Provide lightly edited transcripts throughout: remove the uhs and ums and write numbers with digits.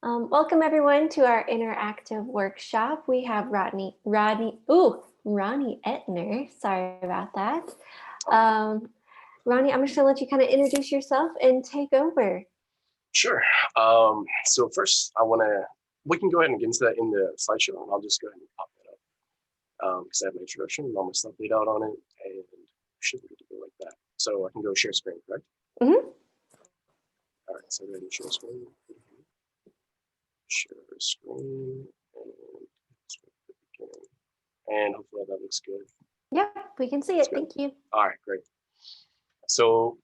Welcome everyone to our interactive workshop. We have Ronnie Entner. Sorry about that. Ronnie, I'm just gonna let you kind of introduce yourself and take over. Sure. So first, we can go ahead and get into that in the slideshow, and I'll just go ahead and pop that up because I have my introduction and all my stuff laid out on it, and should be good to go like that. So I can go share screen, correct? Mm-hmm. All right, so go ahead and share screen. Share screen, and hopefully that looks good. Yep, we can see it. Thank you. All right, great. So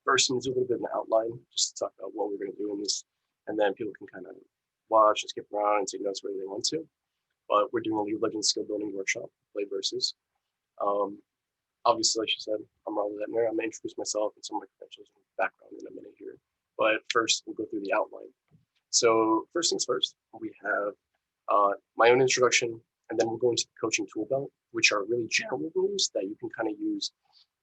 first, I'm going to do a little bit of an outline, just to talk about what we're going to do in this, and then people can kind of watch and skip around and take notes wherever they want to. But we're doing a League of Legends skill building workshop, PlayVS. Obviously, like you said, I'm Ronnie Entner. I'm going to introduce myself and some of my credentials and background in a minute here. But first, we'll go through the outline. So first things first, we have my own introduction, and then we'll go into the coaching tool belt, which are really general rules that you can kind of use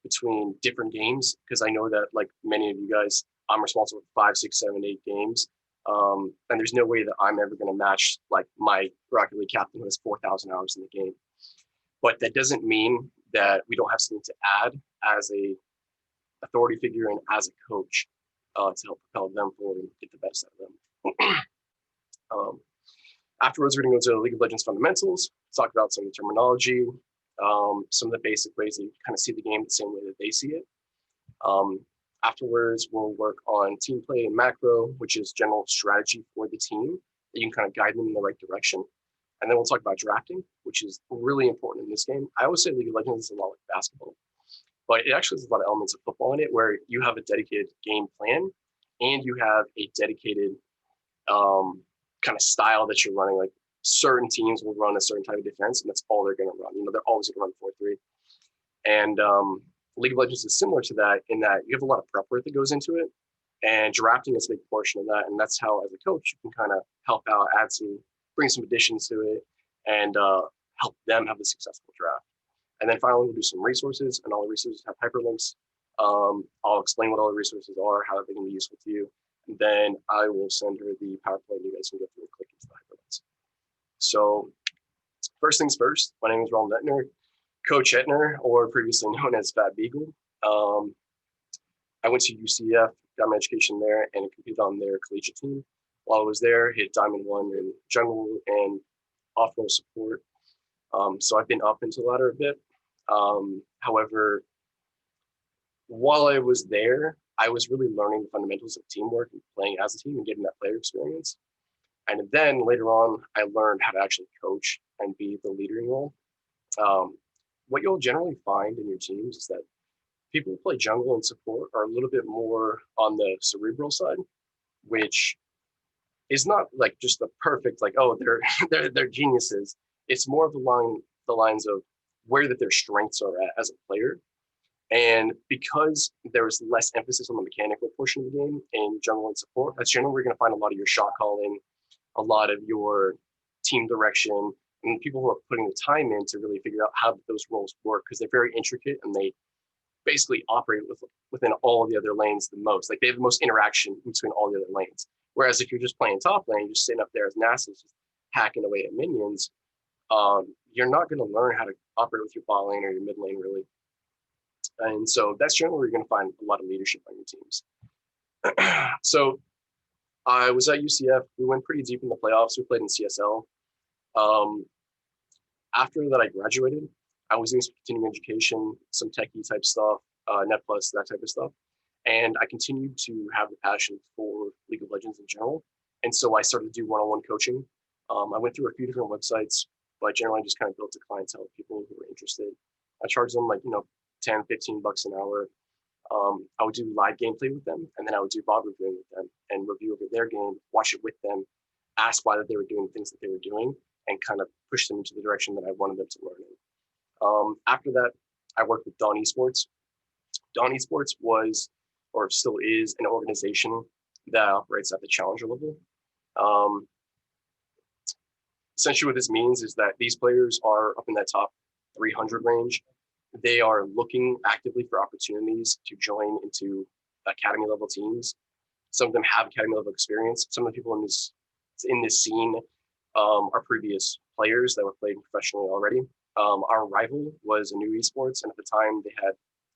between different games, because I know that like many of you guys, I'm responsible for 5, 6, 7, 8 games. And there's no way that I'm ever going to match like my Rocket League captain who has 4,000 hours in the game. But that doesn't mean that we don't have something to add as a authority figure and as a coach to help propel them forward and get the best out of them. Afterwards, we're going to go to League of Legends fundamentals, talk about some terminology, some of the basic ways that you kind of see the game the same way that they see it. Afterwards, we'll work on Teamplay and Macro, which is general strategy for the team that you can kind of guide them in the right direction. And then we'll talk about drafting, which is really important in this game. I always say League of Legends is a lot like basketball, but it actually has a lot of elements of football in it where you have a dedicated game plan and you have a dedicated kind of style that you're running. Like certain teams will run a certain type of defense, and that's all they're going to run. You know, they're always going to run 4-3. And League of Legends is similar to that in that you have a lot of prep work that goes into it, and drafting is a big portion of that. And that's how, as a coach, you can kind of help out, bring some additions to it, and help them have a successful draft. And then finally, we'll do some resources, and all the resources have hyperlinks. I'll explain what all the resources are, how they can be useful to you. And then I will send her the PowerPoint, and you guys can go through and click into the hyperlinks. So first things first, my name is Ronnie Entner, Coach Entner, or previously known as Fat Beagle. I went to UCF, got my education there, and competed on their collegiate team. While I was there, hit Diamond 1 in jungle and off-roll support. So I've been up into the ladder a bit. However, while I was there, I was really learning the fundamentals of teamwork and playing as a team and getting that player experience. And then later on, I learned how to actually coach and be the leading role. What you'll generally find in your teams is that people who play jungle and support are a little bit more on the cerebral side, which is not like just the perfect, like, oh, they're geniuses. It's more of the lines of where that their strengths are at as a player. And because there's less emphasis on the mechanical portion of the game in jungle and support, that's generally where you're going to find a lot of your shot calling, a lot of your team direction, and people who are putting the time in to really figure out how those roles work, because they're very intricate and they basically operate within all the other lanes the most. Like they have the most interaction between all the other lanes. Whereas if you're just playing top lane, you're just sitting up there as Nasus, just hacking away at minions, you're not going to learn how to operate with your bot lane or your mid lane really. And so that's generally where you're going to find a lot of leadership on your teams. So I was at UCF. We went pretty deep in the playoffs. We played in CSL. After that, I graduated. I was doing some continuing education, some techie type stuff, Net Plus, that type of stuff. And I continued to have the passion for League of Legends in general. And so I started to do one-on-one coaching. I went through a few different websites, but generally I just kind of built a clientele of people who were interested. I charged them like, 10, 15 bucks an hour. I would do live gameplay with them, and then I would do VOD reviewing with them and review over their game, watch it with them, ask why they were doing things that they were doing, and kind of push them into the direction that I wanted them to learn in. After that, I worked with Dawn Esports. Dawn Esports was, or still is, an organization that operates at the challenger level. Essentially what this means is that these players are up in that top 300 range. They are looking actively for opportunities to join into academy level teams. Some of them have academy level experience. Some of the people in this scene are previous players that were playing professionally already. Our rival was a new esports, and at the time they had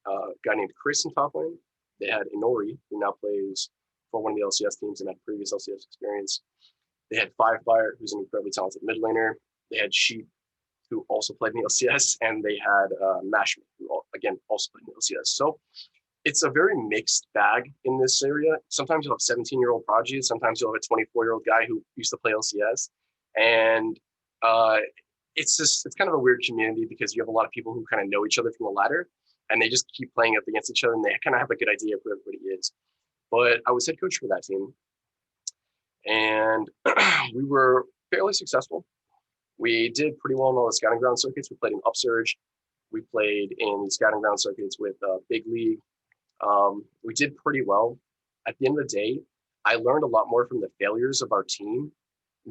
a guy named Chris in top lane. They had Inori, who now plays for one of the LCS teams and had previous LCS experience. They had Firefire, who's an incredibly talented mid laner. They had Sheep, who also played in the LCS, and they had Mashman, who again also played in the LCS. So it's a very mixed bag in this area. Sometimes you'll have 17-year-old prodigies. Sometimes you'll have a 24-year-old guy who used to play LCS. And it's kind of a weird community because you have a lot of people who kind of know each other from the ladder, and they just keep playing up against each other, and they kind of have a good idea of who everybody is. But I was head coach for that team, and we were fairly successful. We did pretty well in all the scouting ground circuits. We played in Upsurge. We played in the scouting ground circuits with Big League. We did pretty well. At the end of the day, I learned a lot more from the failures of our team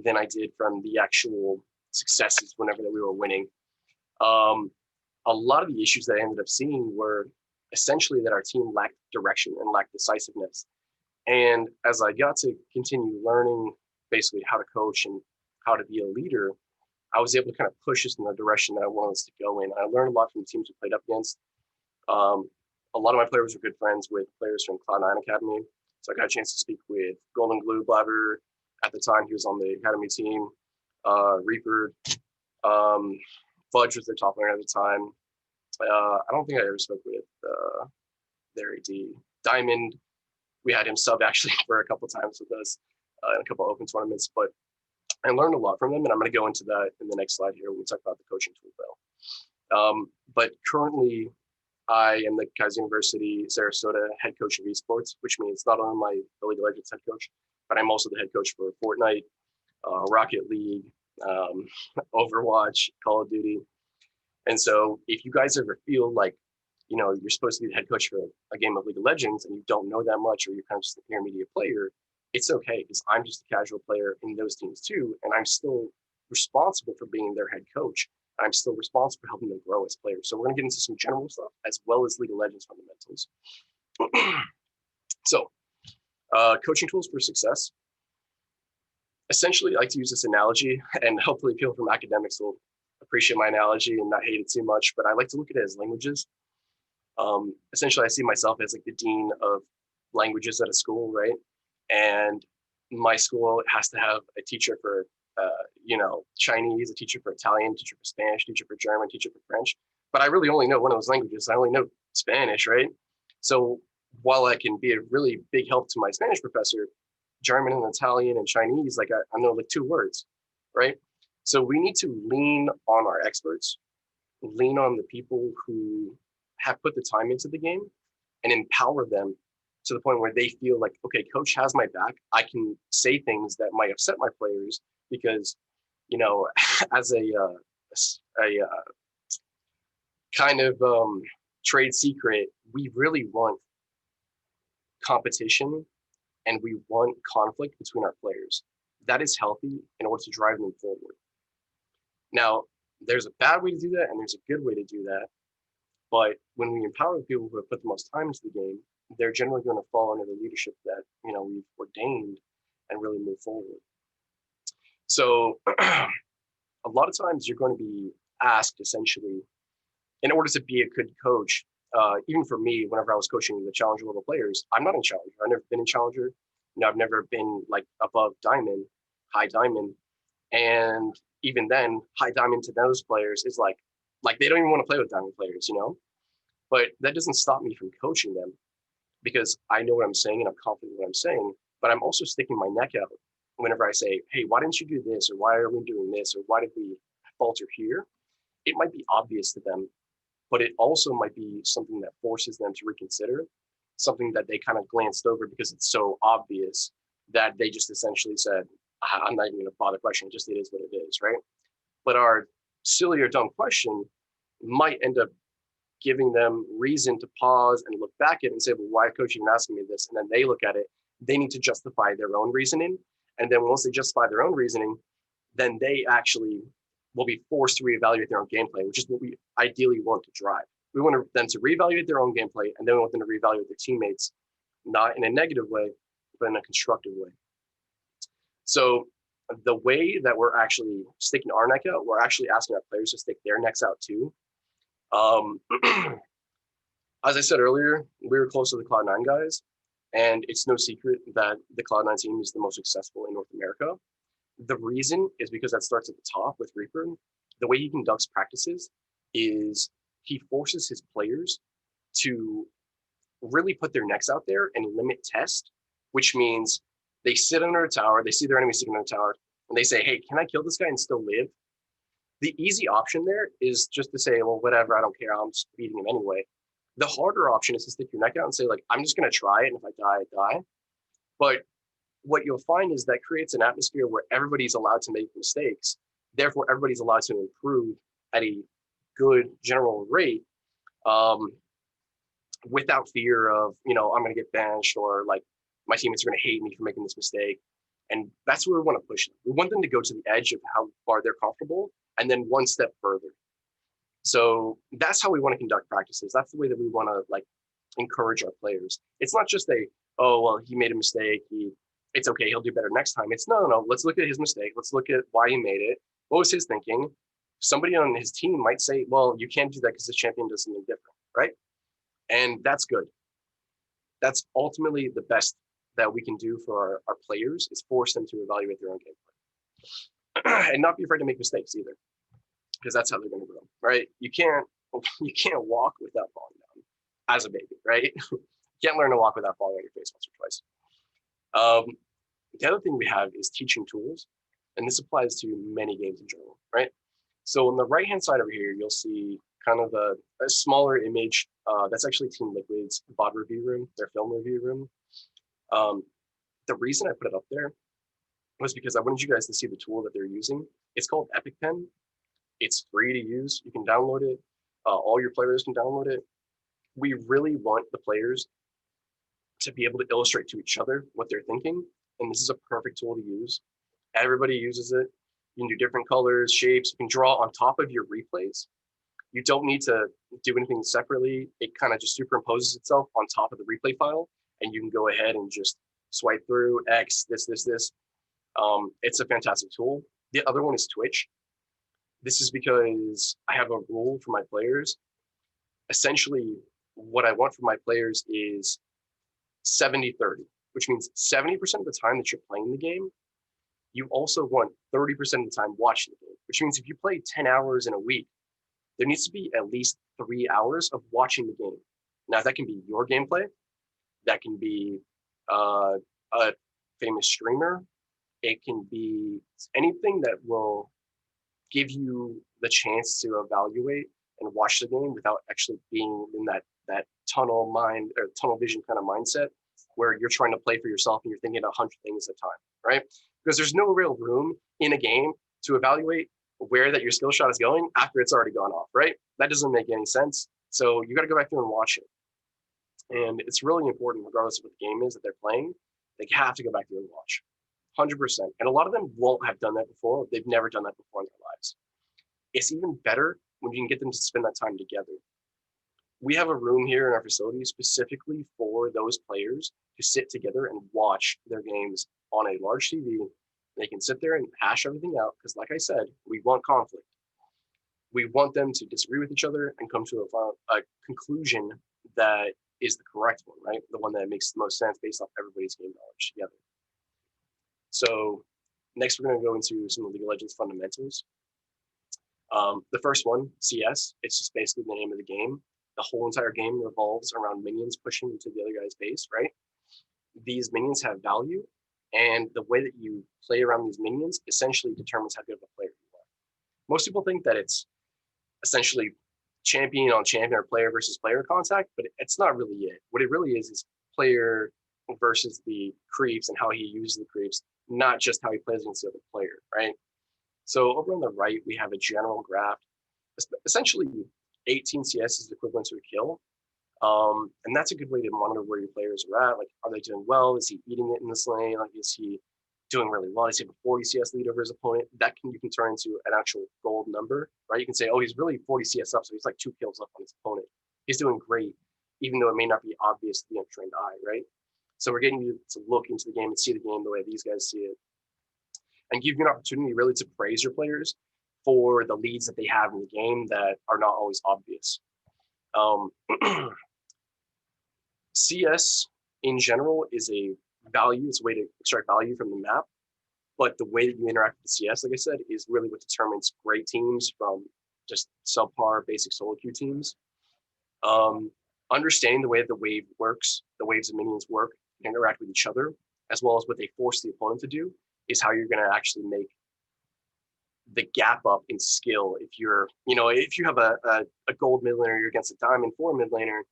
than I did from the actual successes whenever that we were winning. A lot of the issues that I ended up seeing were essentially that our team lacked direction and lacked decisiveness. And as I got to continue learning basically how to coach and how to be a leader, I was able to kind of push us in the direction that I wanted us to go in. I learned a lot from the teams we played up against. A lot of my players were good friends with players from Cloud9 Academy. So I got a chance to speak with Golden Glue Blabber. At the time, he was on the Academy team. Reaper. Fudge was their top laner at the time. I don't think I ever spoke with their AD. Diamond, we had him sub actually for a couple times with us in a couple open tournaments, but I learned a lot from them, and I'm going to go into that in the next slide here when we talk about the coaching tool though. But currently, I am the Kaiser University Sarasota head coach of esports, which means not only am I the League of Legends head coach, but I'm also the head coach for Fortnite, Rocket League, Overwatch, Call of Duty. And so if you guys ever feel like, you know, you're supposed to be the head coach for a game of League of Legends and you don't know that much, or you're kind of just an intermediate player, it's okay, because I'm just a casual player in those teams too, and I'm still responsible for being their head coach. I'm still responsible for helping them grow as players. So we're gonna get into some general stuff as well as League of Legends fundamentals. So, coaching tools for success. Essentially, I like to use this analogy, and hopefully people from academics will appreciate my analogy and not hate it too much, but I like to look at it as languages. Essentially, I see myself as like the dean of languages at a school, right? And my school has to have a teacher for Chinese, a teacher for Italian, teacher for Spanish, teacher for German, teacher for French. But I really only know one of those languages. I only know Spanish, right? So while I can be a really big help to my Spanish professor, German and Italian and Chinese, like I know like 2 words, right? So we need to lean on our experts, lean on the people who have put the time into the game, and empower them to the point where they feel like, okay, coach has my back. I can say things that might upset my players because, you know, as a kind of trade secret, we really want competition and we want conflict between our players. That is healthy in order to drive them forward. Now, there's a bad way to do that and there's a good way to do that. But when we empower the people who have put the most time into the game, they're generally going to fall under the leadership that, you know, we've ordained and really move forward. So a lot of times you're going to be asked essentially, in order to be a good coach, even for me, whenever I was coaching the challenger level players, I'm not in challenger. I've never been in challenger. You know, I've never been like above diamond, high diamond. And even then, high diamond to those players is like they don't even want to play with diamond players, you know? But that doesn't stop me from coaching them because I know what I'm saying and I'm confident in what I'm saying, but I'm also sticking my neck out whenever I say, hey, why didn't you do this? Or why are we doing this? Or why did we falter here? It might be obvious to them, but it also might be something that forces them to reconsider, something that they kind of glanced over because it's so obvious that they just essentially said, I'm not even going to bother questioning, just it is what it is, right? But our silly or dumb question might end up giving them reason to pause and look back at it and say, well, why coach even asking me this? And then they look at it, they need to justify their own reasoning. And then once they justify their own reasoning, then they actually will be forced to reevaluate their own gameplay, which is what we ideally want to drive. We want them to reevaluate their own gameplay, and then we want them to reevaluate their teammates, not in a negative way, but in a constructive way. So the way that we're actually sticking our neck out, we're actually asking our players to stick their necks out too. As I said earlier, we were close to the Cloud9 guys, and it's no secret that the Cloud9 team is the most successful in North America. The reason is because that starts at the top with Reaper. The way he conducts practices is he forces his players to really put their necks out there and limit test, which means they sit under a tower, they see their enemy sitting on a tower, and they say, hey, can I kill this guy and still live? The easy option there is just to say, well, whatever, I don't care, I'm just beating him anyway. The harder option is to stick your neck out and say, like, I'm just going to try it, and if I die, I die. But what you'll find is that creates an atmosphere where everybody's allowed to make mistakes. Therefore, everybody's allowed to improve at a good general rate, without fear of, I'm going to get benched, or like my teammates are going to hate me for making this mistake. And that's where we want to push them. We want them to go to the edge of how far they're comfortable and then one step further. So that's how we want to conduct practices. That's the way that we want to like encourage our players. It's not just oh, well, he made a mistake. It's okay. He'll do better next time. It's no. Let's look at his mistake. Let's look at why he made it. What was his thinking? Somebody on his team might say, well, you can't do that because this champion does something different, right? And that's good. That's ultimately the best that we can do for our players, is force them to evaluate their own gameplay and not be afraid to make mistakes either, because that's how they're going to grow, right? You can't walk without falling down as a baby, right? You can't learn to walk without falling on your face once or twice. The other thing we have is teaching tools, and this applies to many games in general, right? So on the right-hand side over here, you'll see kind of a smaller image. That's actually Team Liquid's VOD review room, their film review room. The reason I put it up there was because I wanted you guys to see the tool that they're using. It's called Epic Pen. It's free to use. You can download it. All your players can download it. We really want the players to be able to illustrate to each other what they're thinking. And this is a perfect tool to use. Everybody uses it. You can do different colors, shapes. You can draw on top of your replays. You don't need to do anything separately. It kind of just superimposes itself on top of the replay file, and you can go ahead and just swipe through X, this. It's a fantastic tool. The other one is Twitch. This is because I have a rule for my players. Essentially, what I want from my players is 70-30, which means 70% of the time that you're playing the game, you also want 30% of the time watching the game, which means if you play 10 hours in a week, there needs to be at least 3 hours of watching the game. Now, that can be your gameplay. That can be a famous streamer. It can be anything that will give you the chance to evaluate and watch the game without actually being in that tunnel mind or tunnel vision kind of mindset where you're trying to play for yourself and you're thinking 100 things at a time, right? Because there's no real room in a game to evaluate where that your skill shot is going after it's already gone off, right? That doesn't make any sense. So you got to go back through and watch it. And it's really important, regardless of what the game is that they're playing, they have to go back through and watch 100%. And a lot of them won't have done that before. They've never done that before in their lives. It's even better when you can get them to spend that time together. We have a room here in our facility specifically for those players to sit together and watch their games on a large TV. They can sit there and hash everything out because, like I said, we want conflict. We want them to disagree with each other and come to a conclusion that is the correct one, right? The one that makes the most sense based off everybody's game knowledge together. So next, we're going to go into some of League of Legends fundamentals. The first one, CS, it's just basically the name of the game. The whole entire game revolves around minions pushing into the other guy's base, right? These minions have value, and the way that you play around these minions essentially determines how good of a player you are. Most people think that it's essentially champion on champion or player versus player contact, but it's not really it. What it really is player versus the creeps and how he uses the creeps, not just how he plays against the other player, right? So over on the right, we have a general graph. Essentially, 18 CS is equivalent to a kill. And that's a good way to monitor where your players are at. Like, are they doing well? Is he eating it in this lane? Like, is he doing really well? Does he have a 40 CS lead over his opponent? You can turn into an actual gold number, right? You can say, oh, he's really 40 CS up, so he's like 2 kills up on his opponent. He's doing great, even though it may not be obvious to the untrained eye, right? So we're getting you to look into the game and see the game the way these guys see it, and give you an opportunity really to praise your players for the leads that they have in the game that are not always obvious. CS in general is a value, it's a way to extract value from the map, but the way that you interact with the CS, like I said, is really what determines great teams from just subpar basic solo queue teams. Understanding the way the wave works, the waves of minions work, interact with each other, as well as what they force the opponent to do, is how you're going to actually make the gap up in skill. If you're, if you have a gold mid laner, you're against a diamond 4 mid laner,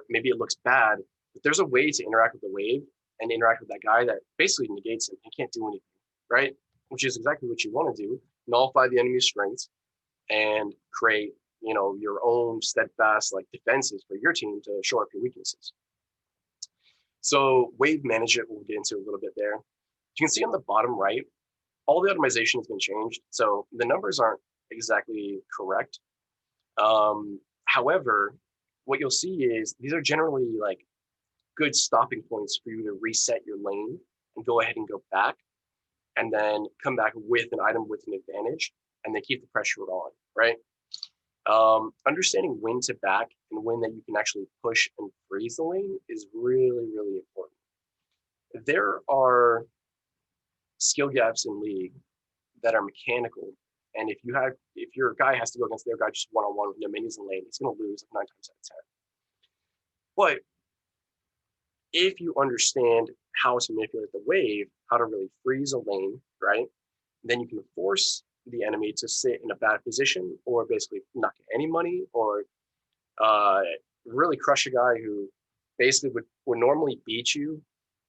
maybe it looks bad, but there's a way to interact with the wave and interact with that guy that basically negates him. He can't do anything, right? Which is exactly what you want to do. Nullify the enemy's strengths and create, your own steadfast defenses for your team to shore up your weaknesses. So wave management, we'll get into a little bit there. You can see on the bottom right, all the optimization has been changed. So the numbers aren't exactly correct. However, what you'll see is these are generally good stopping points for you to reset your lane and go ahead and go back and then come back with an item with an advantage and then keep the pressure on, right? Understanding when to back and when that you can actually push and freeze the lane is really, really important. There are skill gaps in League that are mechanical, and if your guy has to go against their guy just one-on-one with no minions in lane, he's going to lose 9 times out of 10. But if you understand how to manipulate the wave, how to really freeze a lane, right, then you can force the enemy to sit in a bad position or basically not get any money or really crush a guy who basically would normally beat you,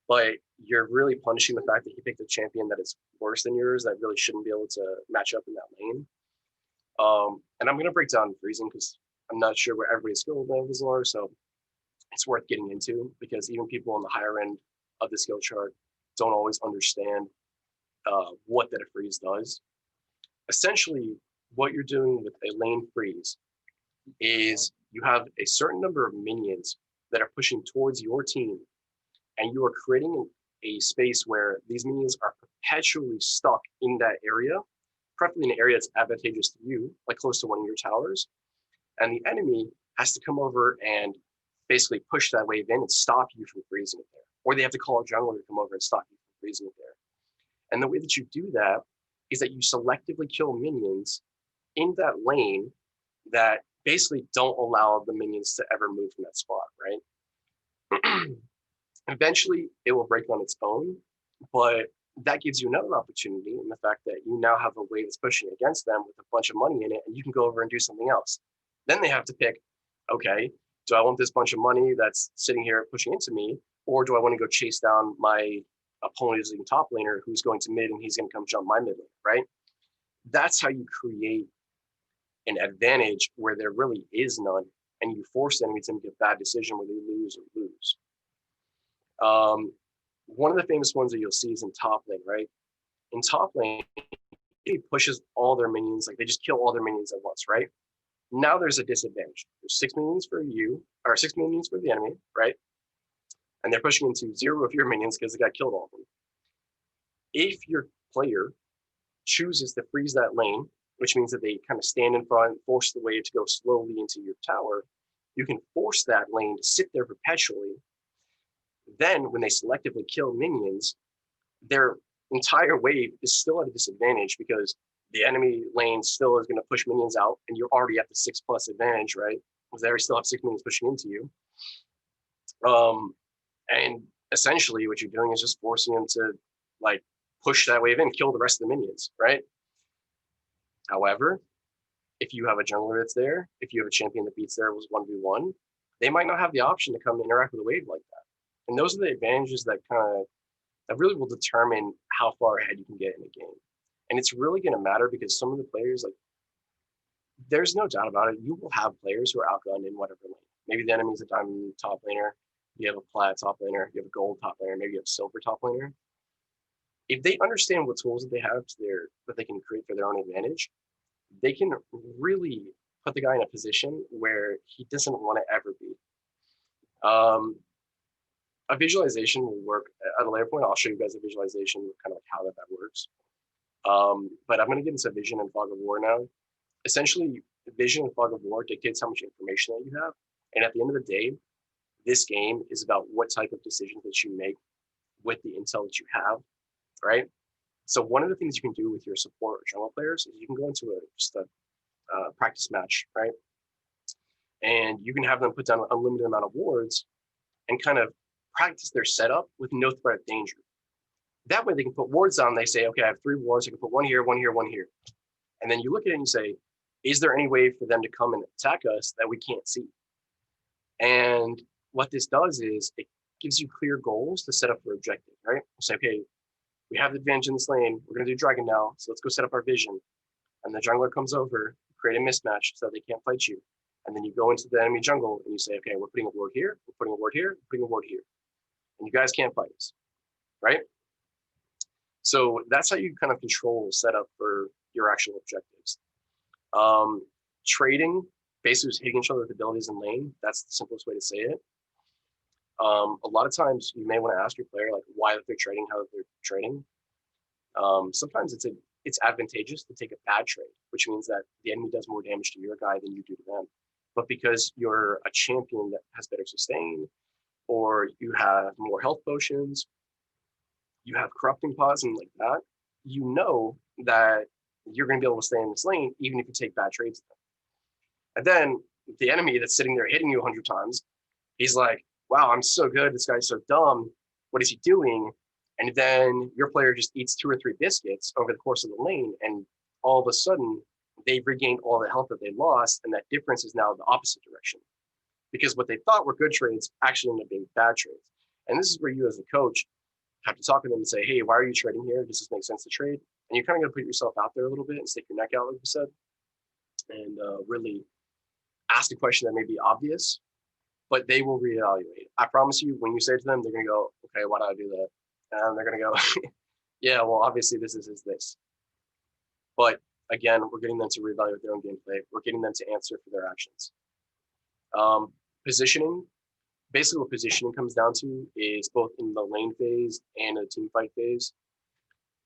but you're really punishing the fact that he picked a champion that is worse than yours that really shouldn't be able to match up in that lane. And I'm going to break down freezing because I'm not sure where everybody's skill levels are, so it's worth getting into because even people on the higher end of the skill chart don't always understand what that a freeze does. Essentially, what you're doing with a lane freeze is you have a certain number of minions that are pushing towards your team, and you are creating a space where these minions are perpetually stuck in that area, preferably in an area that's advantageous to you, like close to one of your towers, and the enemy has to come over and basically push that wave in and stop you from freezing it there, or they have to call a jungler to come over and stop you from freezing it there. And the way that you do that is that you selectively kill minions in that lane that basically don't allow the minions to ever move from that spot, right? Eventually, it will break on its own, but that gives you another opportunity in the fact that you now have a wave that's pushing against them with a bunch of money in it, and you can go over and do something else. Then they have to pick, okay, do I want this bunch of money that's sitting here pushing into me, or do I want to go chase down my opponent who's in top laner who's going to mid and he's going to come jump my mid lane, right? That's how you create an advantage where there really is none, and you force the enemy to make a bad decision where they lose or lose. One of the famous ones that you'll see is in top lane, right? In top lane, he pushes all their minions, they just kill all their minions at once, right? Now there's a disadvantage. There's 6 minions for you, or 6 minions for the enemy, right? And they're pushing into 0 of your minions because the guy killed all of them. If your player chooses to freeze that lane, which means that they kind of stand in front, force the wave to go slowly into your tower, you can force that lane to sit there perpetually. Then when they selectively kill minions, their entire wave is still at a disadvantage because the enemy lane still is going to push minions out, and you're already at the 6+ advantage, right? Because they still have 6 minions pushing into you. And essentially what you're doing is just forcing them to push that wave in, kill the rest of the minions, right? However, if you have a jungler that's there, if you have a champion that beats there was 1v1, they might not have the option to come interact with a wave like that. And those are the advantages that really will determine how far ahead you can get in a game. And it's really going to matter because some of the players, there's no doubt about it, you will have players who are outgunned in whatever lane. Maybe the enemy's a diamond top laner, you have a plat top laner, you have a gold top laner, maybe you have a silver top laner. If they understand what tools that they have that they can create for their own advantage, they can really put the guy in a position where he doesn't want to ever be. A visualization will work at a later point. I'll show you guys a visualization, kind of like how that works. But I'm going to get into vision and fog of war now. Essentially, vision and fog of war dictates how much information that you have. And at the end of the day, this game is about what type of decisions that you make with the intel that you have, right? So one of the things you can do with your support or jungle players is you can go into just a practice match, right? And you can have them put down an unlimited amount of wards and kind of practice their setup with no threat of danger. That way they can put wards down. They say, okay, I have 3 wards. I can put 1 here, 1 here, 1 here. And then you look at it and you say, is there any way for them to come and attack us that we can't see? And what this does is it gives you clear goals to set up for objectives, right? We'll say, okay, we have the advantage in this lane. We're going to do dragon now. So let's go set up our vision. And the jungler comes over, create a mismatch so they can't fight you. And then you go into the enemy jungle and you say, okay, we're putting a ward here, we're putting a ward here, we're putting a ward here. And you guys can't fight us, right? So that's how you kind of control setup for your actual objectives. Trading, basically just hitting each other with abilities in lane. That's the simplest way to say it. A lot of times you may want to ask your player like why they're trading, how they're trading. Sometimes it's advantageous to take a bad trade, which means that the enemy does more damage to your guy than you do to them. But because you're a champion that has better sustain, or you have more health potions, you have corrupting pods and like that, you know that you're going to be able to stay in this lane even if you take bad trades. And then the enemy that's sitting there hitting you 100 times, he's like, wow, I'm so good. This guy's so dumb. What is he doing? And then your player just eats 2 or 3 biscuits over the course of the lane, and all of a sudden they've regained all the health that they lost, and that difference is now the opposite direction. Because what they thought were good trades actually end up being bad trades. And this is where you as a coach have to talk to them and say, hey, why are you trading here? Does this make sense to trade? And you're kind of going to put yourself out there a little bit and stick your neck out, like you said, and really ask a question that may be obvious, but they will reevaluate. I promise you, when you say to them, they're going to go, okay, why did I do that? And they're going to go, yeah, well, obviously this is this. But again, we're getting them to reevaluate their own gameplay. We're getting them to answer for their actions. Positioning, basically what positioning comes down to is both in the lane phase and a team fight phase.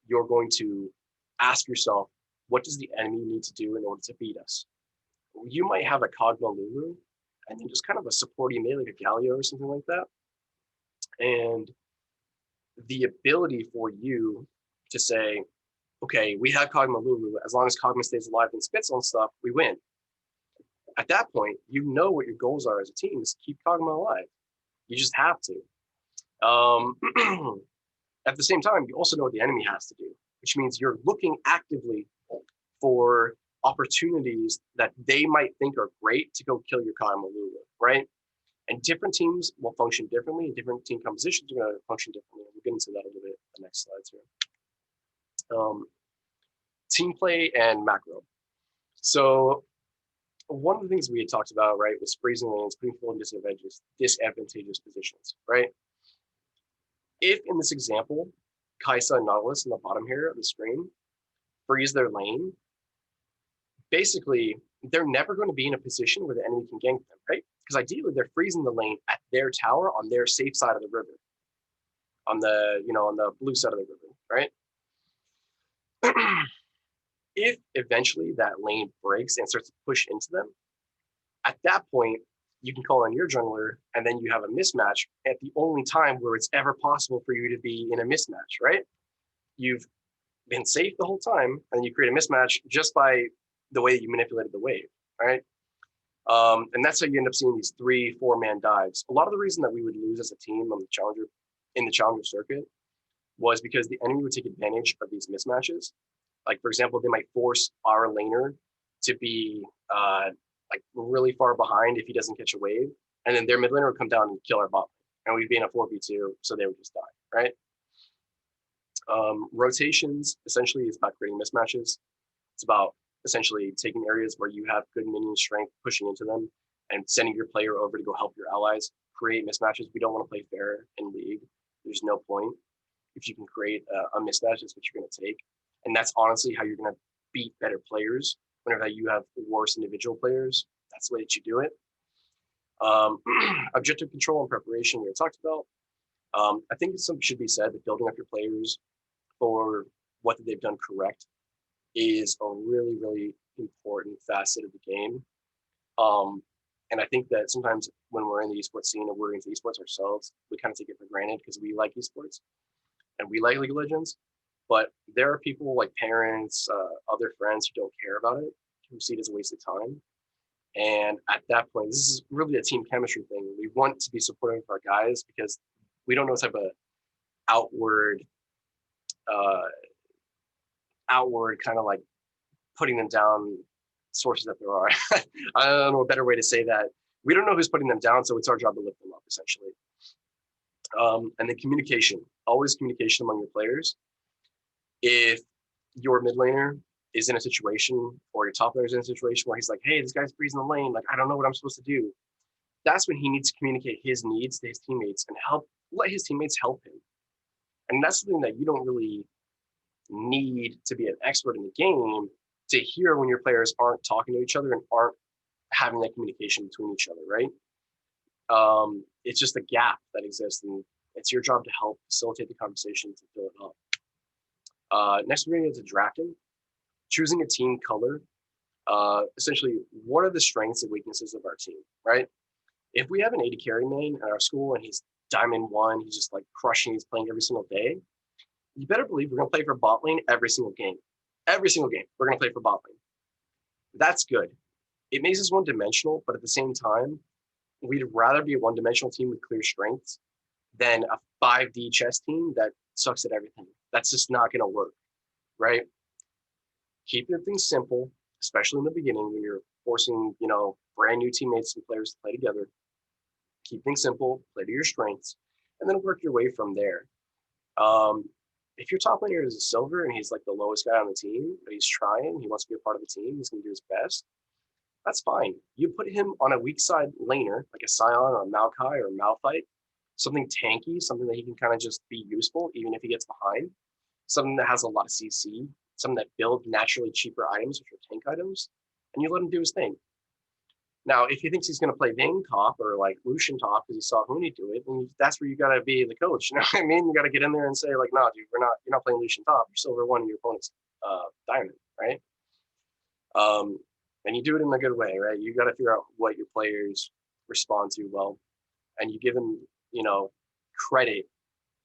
You're going to ask yourself, what does the enemy need to do in order to beat us? You might have a Kog'Maw Lulu and then just kind of a support you made, like a Galio or something like that. And the ability for you to say, okay, we have Kog'Maw Lulu. As long as Kog'Maw stays alive and spits on stuff, we win. At that point, you know what your goals are as a team is keep Kog'Maw alive. You just have to. At the same time, you also know what the enemy has to do, which means you're looking actively for opportunities that they might think are great to go kill your Kog'Maw Lulu, right? And different teams will function differently, and different team compositions are going to function differently. We'll get into that a little bit in the next slides here. Team play and macro. So one of the things we had talked about, right, was freezing lanes, putting people in disadvantageous positions, right? If in this example, Kaisa and Nautilus in the bottom here of the screen freeze their lane, basically they're never going to be in a position where the enemy can gank them, right? Because ideally they're freezing the lane at their tower on their safe side of the river, on the, on the blue side of the river, right? If eventually that lane breaks and starts to push into them, at that point, you can call on your jungler, and then you have a mismatch at the only time where it's ever possible for you to be in a mismatch, right? You've been safe the whole time, and you create a mismatch just by the way that you manipulated the wave, right? And that's how you end up seeing these 3-4 man dives. A lot of the reason that we would lose as a team on the challenger in the challenger circuit was because the enemy would take advantage of these mismatches. Like, for example, they might force our laner to be like really far behind if he doesn't catch a wave, and then their mid laner would come down and kill our bot, and we'd be in a 4v2, so they would just die, right? Rotations essentially is about creating mismatches. It's about essentially taking areas where you have good minion strength, pushing into them, and sending your player over to go help your allies create mismatches. We don't want to play fair in League. There's no point. If you can create a mismatch, that's what you're going to take. And that's honestly how you're going to beat better players. Whenever you have worse individual players, that's the way that you do it. Objective control and preparation we talked about. I think something should be said that building up your players for what they've done correct is a really, really important facet of the game. And I think that sometimes when we're in the esports scene and we're into esports ourselves, we kind of take it for granted because we like esports and we like League of Legends. But there are people like parents, other friends who don't care about it, who see it as a waste of time. And at that point, this is really a team chemistry thing. We want to be supportive of our guys because we don't know what type of outward, uh, outward kind of like putting them down sources that there are. I don't know a better way to say that. We don't know who's putting them down, so it's our job to lift them up, essentially. And then communication, always communication among your players. If your mid laner is in a situation or your top laner is in a situation where he's like, hey, this guy's freezing the lane, like, I don't know what I'm supposed to do. That's when he needs to communicate his needs to his teammates and let his teammates help him. And that's something that you don't really need to be an expert in the game to hear when your players aren't talking to each other and aren't having that communication between each other, right? It's just a gap that exists, and it's your job to help facilitate the conversation to fill it up. Next, we're going to get to drafting, choosing a team color. Essentially, what are the strengths and weaknesses of our team, right? If we have an AD carry main at our school and he's Diamond 1, he's just like crushing, he's playing every single day, you better believe we're going to play for bot lane every single game. Every single game, we're going to play for bot lane. That's good. It makes us one-dimensional, but at the same time, we'd rather be a one-dimensional team with clear strengths than a 5D chess team that sucks at everything. That's just not going to work, right? Keep your things simple, especially in the beginning when you're forcing, brand new teammates and players to play together. Keep things simple, play to your strengths, and then work your way from there. If your top laner is a silver and he's like the lowest guy on the team, but he's trying, he wants to be a part of the team, he's going to do his best, that's fine. You put him on a weak side laner, like a Scion or a Maokai or a Malphite, something tanky, something that he can kind of just be useful, even if he gets behind, something that has a lot of CC, something that builds naturally cheaper items, which are tank items, and you let him do his thing. Now, if he thinks he's going to play Vayne top or like Lucian top because he saw Huni do it, then that's where you got to be the coach. You know what I mean? You got to get in there and say like, no, dude, you're not playing Lucian top. You're silver 1 and your opponent's diamond, right? And you do it in a good way, right? You got to figure out what your players respond to well, and you give them, credit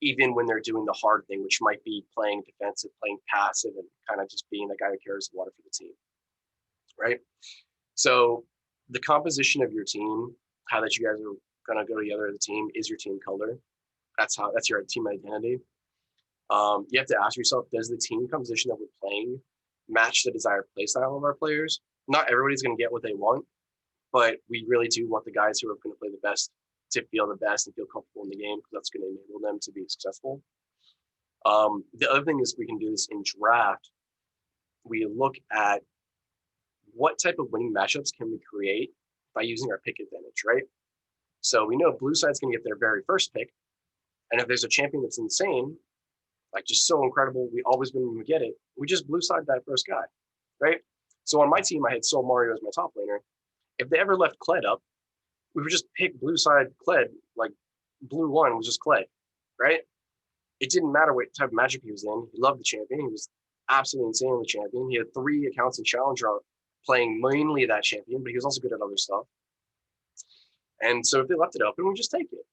even when they're doing the hard thing, which might be playing defensive, playing passive, and kind of just being the guy who carries the water for the team, right? So the composition of your team, how that you guys are going to go together as a team, is your team color. That's your team identity. You have to ask yourself, does the team composition that we're playing match the desired play style of our players? Not everybody's going to get what they want, but we really do want the guys who are going to play the best to feel the best and feel comfortable in the game, because that's going to enable them to be successful. The other thing is we can do this in draft. We look at what type of winning matchups can we create by using our pick advantage, right? So we know blue side's going to get their very first pick. And if there's a champion that's insane, like just so incredible, we always win when we get it, we just blue side that first guy, right? So on my team, I had Soul Mario as my top laner. If they ever left Kled up, we would just pick blue side Kled, like blue 1 was just Kled, right? It didn't matter what type of magic he was in. He loved the champion. He was absolutely insanely champion. He had 3 accounts in Challenger playing mainly that champion, but he was also good at other stuff. And so if they left it open, we just take it.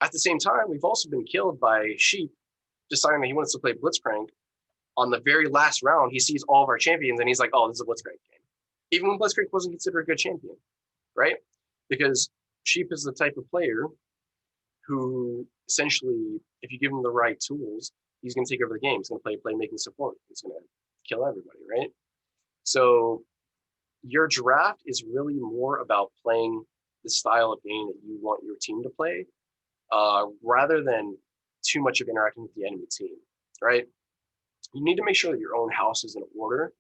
At the same time, we've also been killed by Sheep deciding that he wants to play Blitzcrank. On the very last round, he sees all of our champions and he's like, oh, this is a Blitzcrank game. Even when Blitzcrank wasn't considered a good champion, right? Because Sheep is the type of player who essentially, if you give him the right tools, he's going to take over the game. He's going to play playmaking support. He's going to kill everybody, right? So your draft is really more about playing the style of game that you want your team to play, rather than too much of interacting with the enemy team, right? You need to make sure that your own house is in order.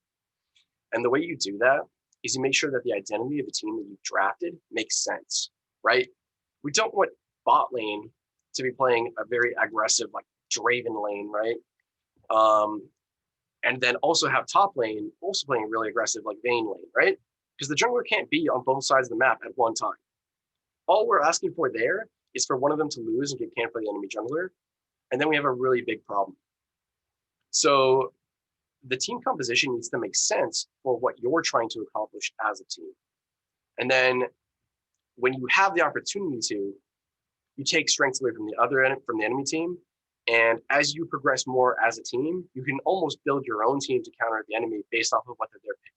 And the way you do that is you make sure that the identity of the team that you've drafted makes sense, right? We don't want bot lane to be playing a very aggressive, like Draven lane, right? And then also have top lane also playing really aggressive, like Vayne lane, right? Because the jungler can't be on both sides of the map at one time. All we're asking for there is for one of them to lose and get canned by the enemy jungler. And then we have a really big problem. So the team composition needs to make sense for what you're trying to accomplish as a team. And then when you have the opportunity to, you take strengths away from from the enemy team. And as you progress more as a team, you can almost build your own team to counter the enemy based off of what they're picking.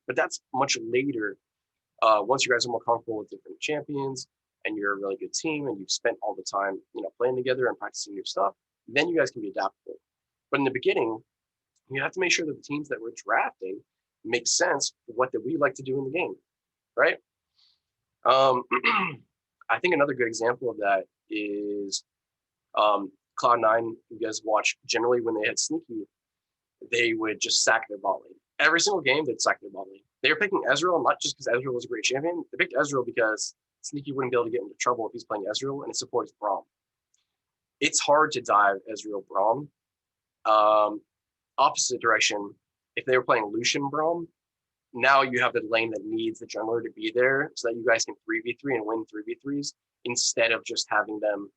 But that's much later. Once you guys are more comfortable with different champions and you're a really good team and you've spent all the time, playing together and practicing new stuff, then you guys can be adaptable. But in the beginning, you have to make sure that the teams that we're drafting make sense for what that we like to do in the game, right? I think another good example of that is Cloud9. You guys watch, generally when they had Sneaky, they would just sack their bot lane. Every single game, they'd sack their bot lane. They were picking Ezreal, not just because Ezreal was a great champion. They picked Ezreal because Sneaky wouldn't be able to get into trouble if he's playing Ezreal and his support is Braum. It's hard to dive Ezreal Braum. Opposite direction, if they were playing Lucian Braum, now you have the lane that needs the jungler to be there so that you guys can 3v3 and win 3v3s instead of just having them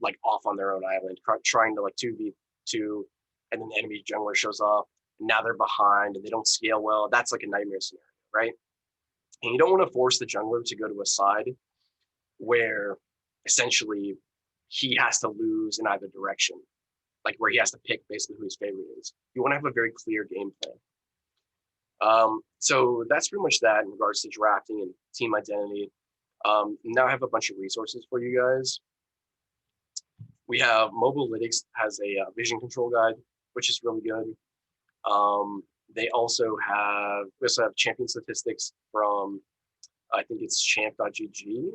like off on their own island, trying to like 2v2, and then the enemy jungler shows up, and now they're behind and they don't scale well. That's like a nightmare scenario, right? And you don't want to force the jungler to go to a side where essentially he has to lose in either direction, like where he has to pick basically who his favorite is. You want to have a very clear game plan. So that's pretty much that in regards to drafting and team identity. Now I have a bunch of resources for you guys. We have Mobilytics has a vision control guide, which is really good. We also have champion statistics from, I think it's champ.gg,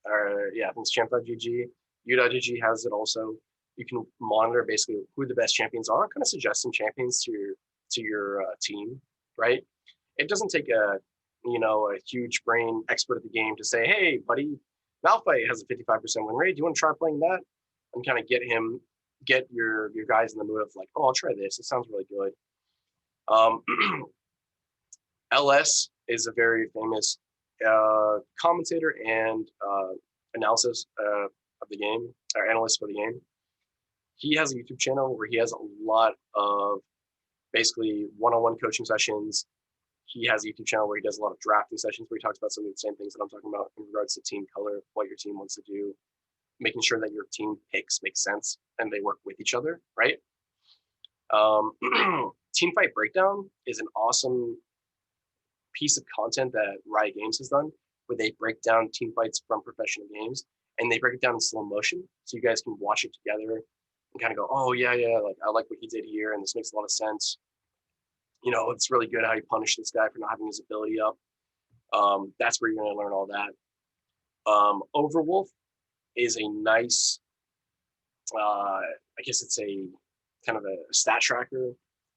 or yeah, I think it's champ.gg. U.gg has it also. You can monitor basically who the best champions are, kind of suggest some champions to your team, right? It doesn't take a huge brain expert of the game to say, hey, buddy, Malphite has a 55% win rate. Do you want to try playing that? And kind of get your guys in the mood of like, oh, I'll try this. It sounds really good. LS is a very famous commentator and analysis of the game, or analyst for the game. He has a YouTube channel where he has a lot of basically one-on-one coaching sessions. He has a YouTube channel where he does a lot of drafting sessions where he talks about some of the same things that I'm talking about in regards to team color, what your team wants to do, making sure that your team picks make sense and they work with each other, right? Team Fight Breakdown is an awesome piece of content that Riot Games has done, where they break down team fights from professional games, and they break it down in slow motion, so you guys can watch it together and kind of go, oh yeah, like I like what he did here, and this makes a lot of sense. It's really good how you punish this guy for not having his ability up. That's where you're going to learn all that. Overwolf is a nice, I guess it's a kind of a stat tracker.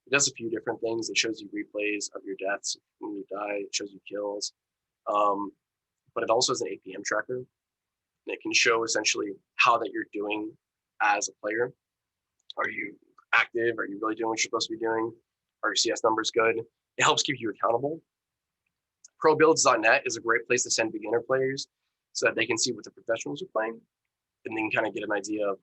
It does a few different things. It shows you replays of your deaths when you die. It shows you kills. But it also has an APM tracker. And it can show essentially how that you're doing as a player. Are you active? Are you really doing what you're supposed to be doing? Are your CS numbers good? It helps keep you accountable. ProBuilds.net is a great place to send beginner players so that they can see what the professionals are playing, and then kind of get an idea of,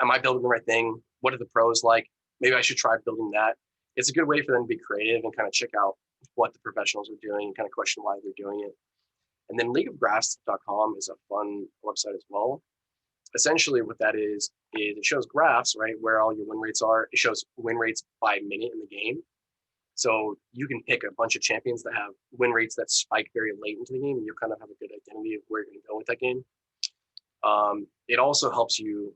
am I building the right thing? What are the pros like? Maybe I should try building that. It's a good way for them to be creative and kind of check out what the professionals are doing and kind of question why they're doing it. And then leagueofgraphs.com is a fun website as well. Essentially what that is it shows graphs, right, where all your win rates are. It shows win rates by minute in the game. So you can pick a bunch of champions that have win rates that spike very late into the game, and you'll kind of have a good identity of where you're going to go with that game. It also helps you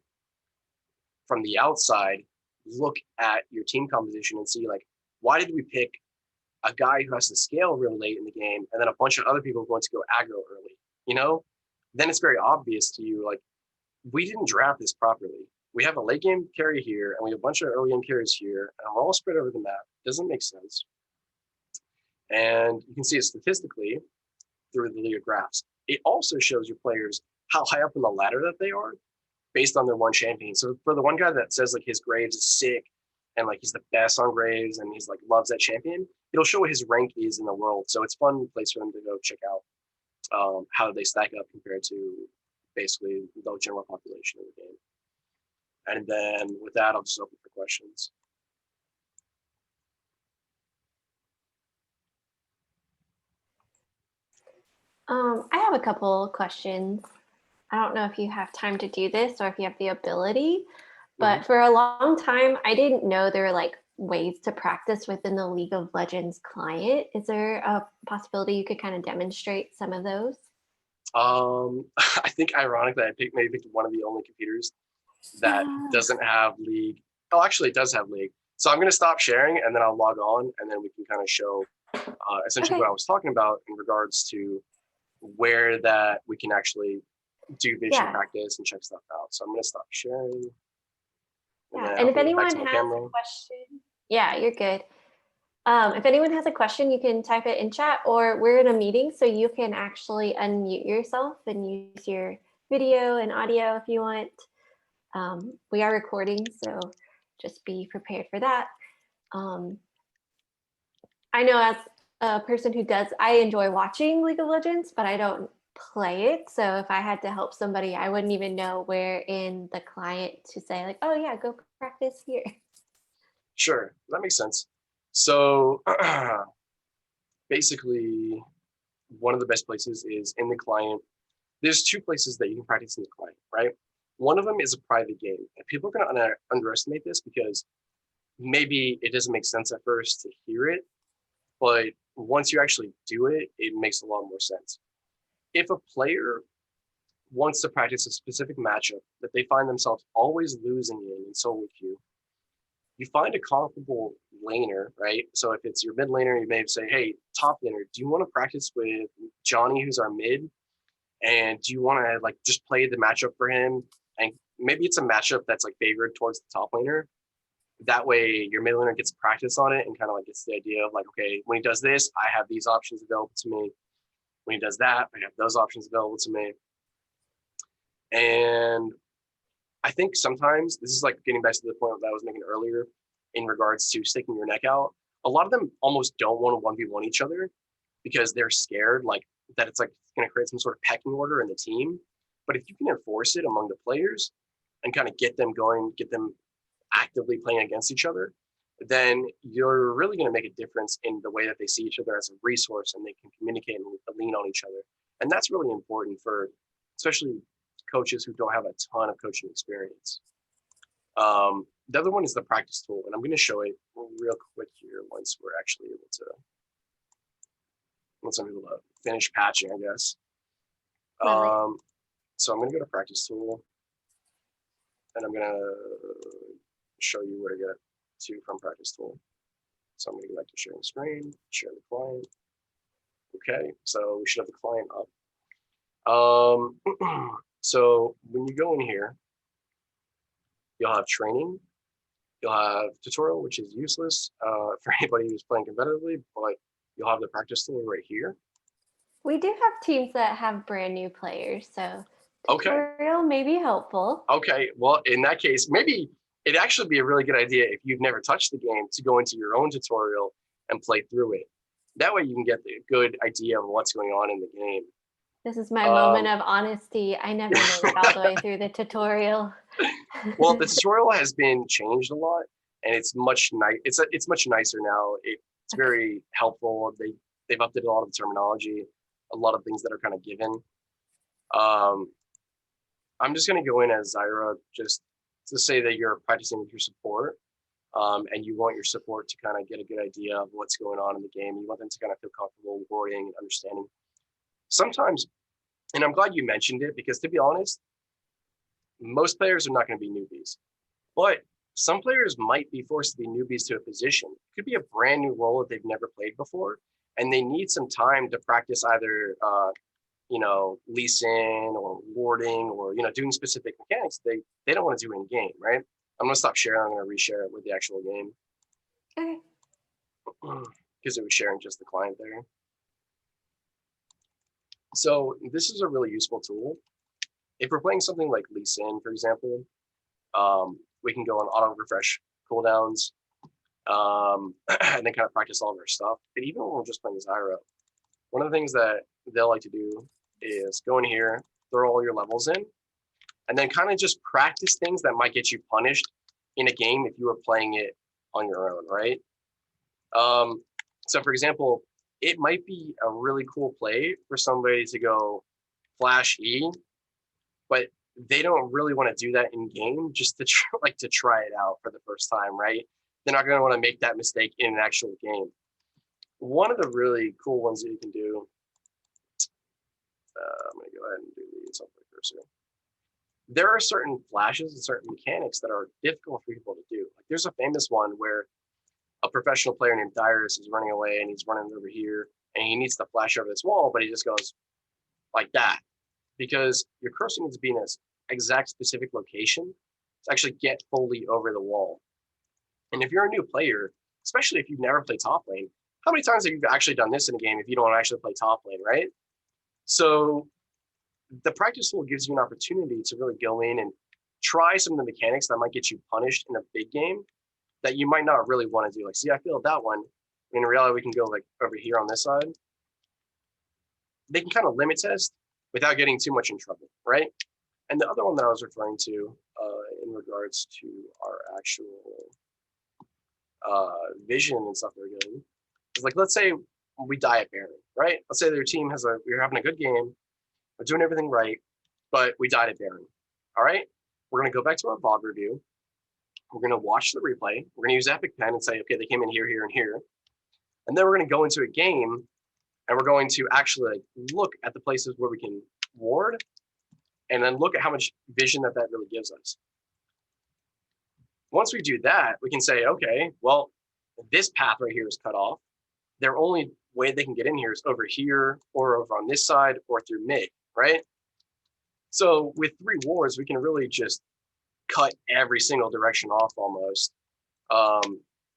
from the outside look at your team composition and see, like, why did we pick a guy who has to scale real late in the game and then a bunch of other people going to go aggro early, Then it's very obvious to you, like, we didn't draft this properly. We have a late game carry here and we have a bunch of early game carries here, and we're all spread over the map. It doesn't make sense. And you can see it statistically through the League of Graphs. It also shows your players how high up in the ladder that they are based on their one champion. So for the one guy that says like his Graves is sick and like he's the best on Graves and he's like loves that champion, it'll show what his rank is in the world. So it's a fun place for them to go check out. how do they stack up compared to basically the general population of the game. And then with that, I'll just open for questions. I have a couple questions. I don't know if you have time to do this or if you have the ability, but for a long time, I didn't know there were like ways to practice within the League of Legends client. Is there a possibility you could kind of demonstrate some of those? I think ironically, I maybe picked one of the only computers that doesn't have League. Oh, actually, it does have League. So I'm going to stop sharing and then I'll log on and then we can kind of show essentially what I was talking about in regards to where that we can actually do vision practice and check stuff out. So I'm going to stop sharing. And if anyone has a question, you're good. If anyone has a question, you can type it in chat, or we're in a meeting, so you can actually unmute yourself and use your video and audio if you want. We are recording, so just be prepared for that. I know as a person who I enjoy watching League of Legends, but I don't play it. So if I had to help somebody, I wouldn't even know where in the client to say like, oh yeah, go practice here. Sure, that makes sense. So basically, one of the best places is in the client. There's two places that you can practice in the client, right? One of them is a private game. And people are going to underestimate this because maybe it doesn't make sense at first to hear it, but once you actually do it, it makes a lot more sense. If a player wants to practice a specific matchup that they find themselves always losing in solo queue, you find a comparable laner, right? So if it's your mid laner, you may say, hey, top laner, do you want to practice with Johnny, who's our mid? And do you want to like just play the matchup for him? And maybe it's a matchup that's like favored towards the top laner. That way your mid laner gets practice on it and kind of like gets the idea of like, okay, when he does this, I have these options available to me. When he does that, I have those options available to me. And I think sometimes this is like getting back to the point that I was making earlier in regards to sticking your neck out. A lot of them almost don't want to 1v1 each other because they're scared like that it's like going to create some sort of pecking order in the team. But if you can enforce it among the players and kind of get them going, get them actively playing against each other, then you're really going to make a difference in the way that they see each other as a resource and they can communicate and lean on each other. And that's really important for especially coaches who don't have a ton of coaching experience. The other one is the practice tool, and I'm going to show it real quick here once we're actually able to, once I'm able to finish patching, I guess. So I'm going to go to practice tool, and I'm going to show you where to get to from practice tool. So I'm going to go back to sharing screen, share the client. Okay, so we should have the client up. So when you go in here, you'll have training, you'll have tutorial, which is useless for anybody who's playing competitively, but you'll have the practice tool right here. We do have teams that have brand new players, so tutorial may be helpful. Okay, well, in that case, maybe it'd actually be a really good idea if you've never touched the game to go into your own tutorial and play through it. That way you can get the good idea of what's going on in the game. This is my moment of honesty. I never made it all the way through the tutorial. Well, the tutorial has been changed a lot, and it's much it's much nicer now. It's very helpful. They've updated a lot of the terminology, a lot of things that are kind of given. I'm just going to go in as Zyra just to say that you're practicing with your support, and you want your support to kind of get a good idea of what's going on in the game. You want them to kind of feel comfortable wording and understanding. Sometimes, and I'm glad you mentioned it because to be honest, most players are not going to be newbies, but some players might be forced to be newbies to a position. It could be a brand new role that they've never played before, and they need some time to practice either, Lee Sin or warding or, doing specific mechanics they don't want to do in game, right? I'm going to stop sharing. I'm going to reshare it with the actual game. Okay. Because it was sharing just the client there. So this is a really useful tool. If we're playing something like Lee Sin, for example, we can go on auto refresh cooldowns and then kind of practice all of our stuff. But even when we're just playing Zyra, one of the things that they'll like to do is go in here, throw all your levels in, and then kind of just practice things that might get you punished in a game if you were playing it on your own, right? So for example, it might be a really cool play for somebody to go flash E, but they don't really want to do that in game just to try it out for the first time, right? They're not going to want to make that mistake in an actual game. One of the really cool ones that you can do, I'm going to go ahead and do these on my cursor. There are certain flashes and certain mechanics that are difficult for people to do. Like there's a famous one where a professional player named Dyrus is running away and he's running over here and he needs to flash over this wall, but he just goes like that because your cursor needs to be in this exact specific location to actually get fully over the wall. And if you're a new player, especially if you've never played top lane, how many times have you actually done this in a game if you don't actually play top lane, right? So the practice tool gives you an opportunity to really go in and try some of the mechanics that might get you punished in a big game that you might not really want to do. Like, see, I failed that one. In reality, we can go like over here on this side. They can kind of limit test without getting too much in trouble, right? And the other one that I was referring to in regards to our actual vision and stuff they're doing is like, let's say we die at Baron, right? Let's say their team we're having a good game, we're doing everything right, but we died at Baron. All right, we're gonna go back to our VOD review. We're gonna watch the replay. We're gonna use Epic Pen and say, okay, they came in here, here, and here. And then we're gonna go into a game and we're going to actually like, look at the places where we can ward and then look at how much vision that really gives us. Once we do that, we can say, okay, well, this path right here is cut off. Their only way they can get in here is over here or over on this side or through mid, right? So with 3 wards, we can really just cut every single direction off almost.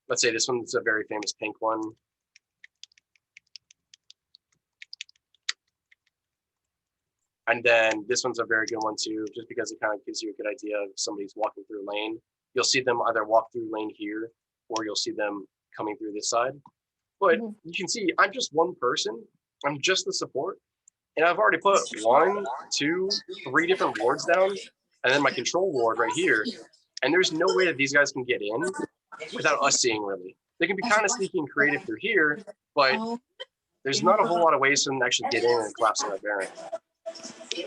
Let's say this one's a very famous pink one. And then this one's a very good one too, just because it kind of gives you a good idea of somebody's walking through lane. You'll see them either walk through lane here, or you'll see them coming through this side. But you can see I'm just one person. I'm just the support. And I've already put 1, 2, 3 different wards down, and then my control ward right here. And there's no way that these guys can get in without us seeing really. They can be kind of sneaky and creative through here, but there's not a whole lot of ways for them to actually get in and collapse on a Baron.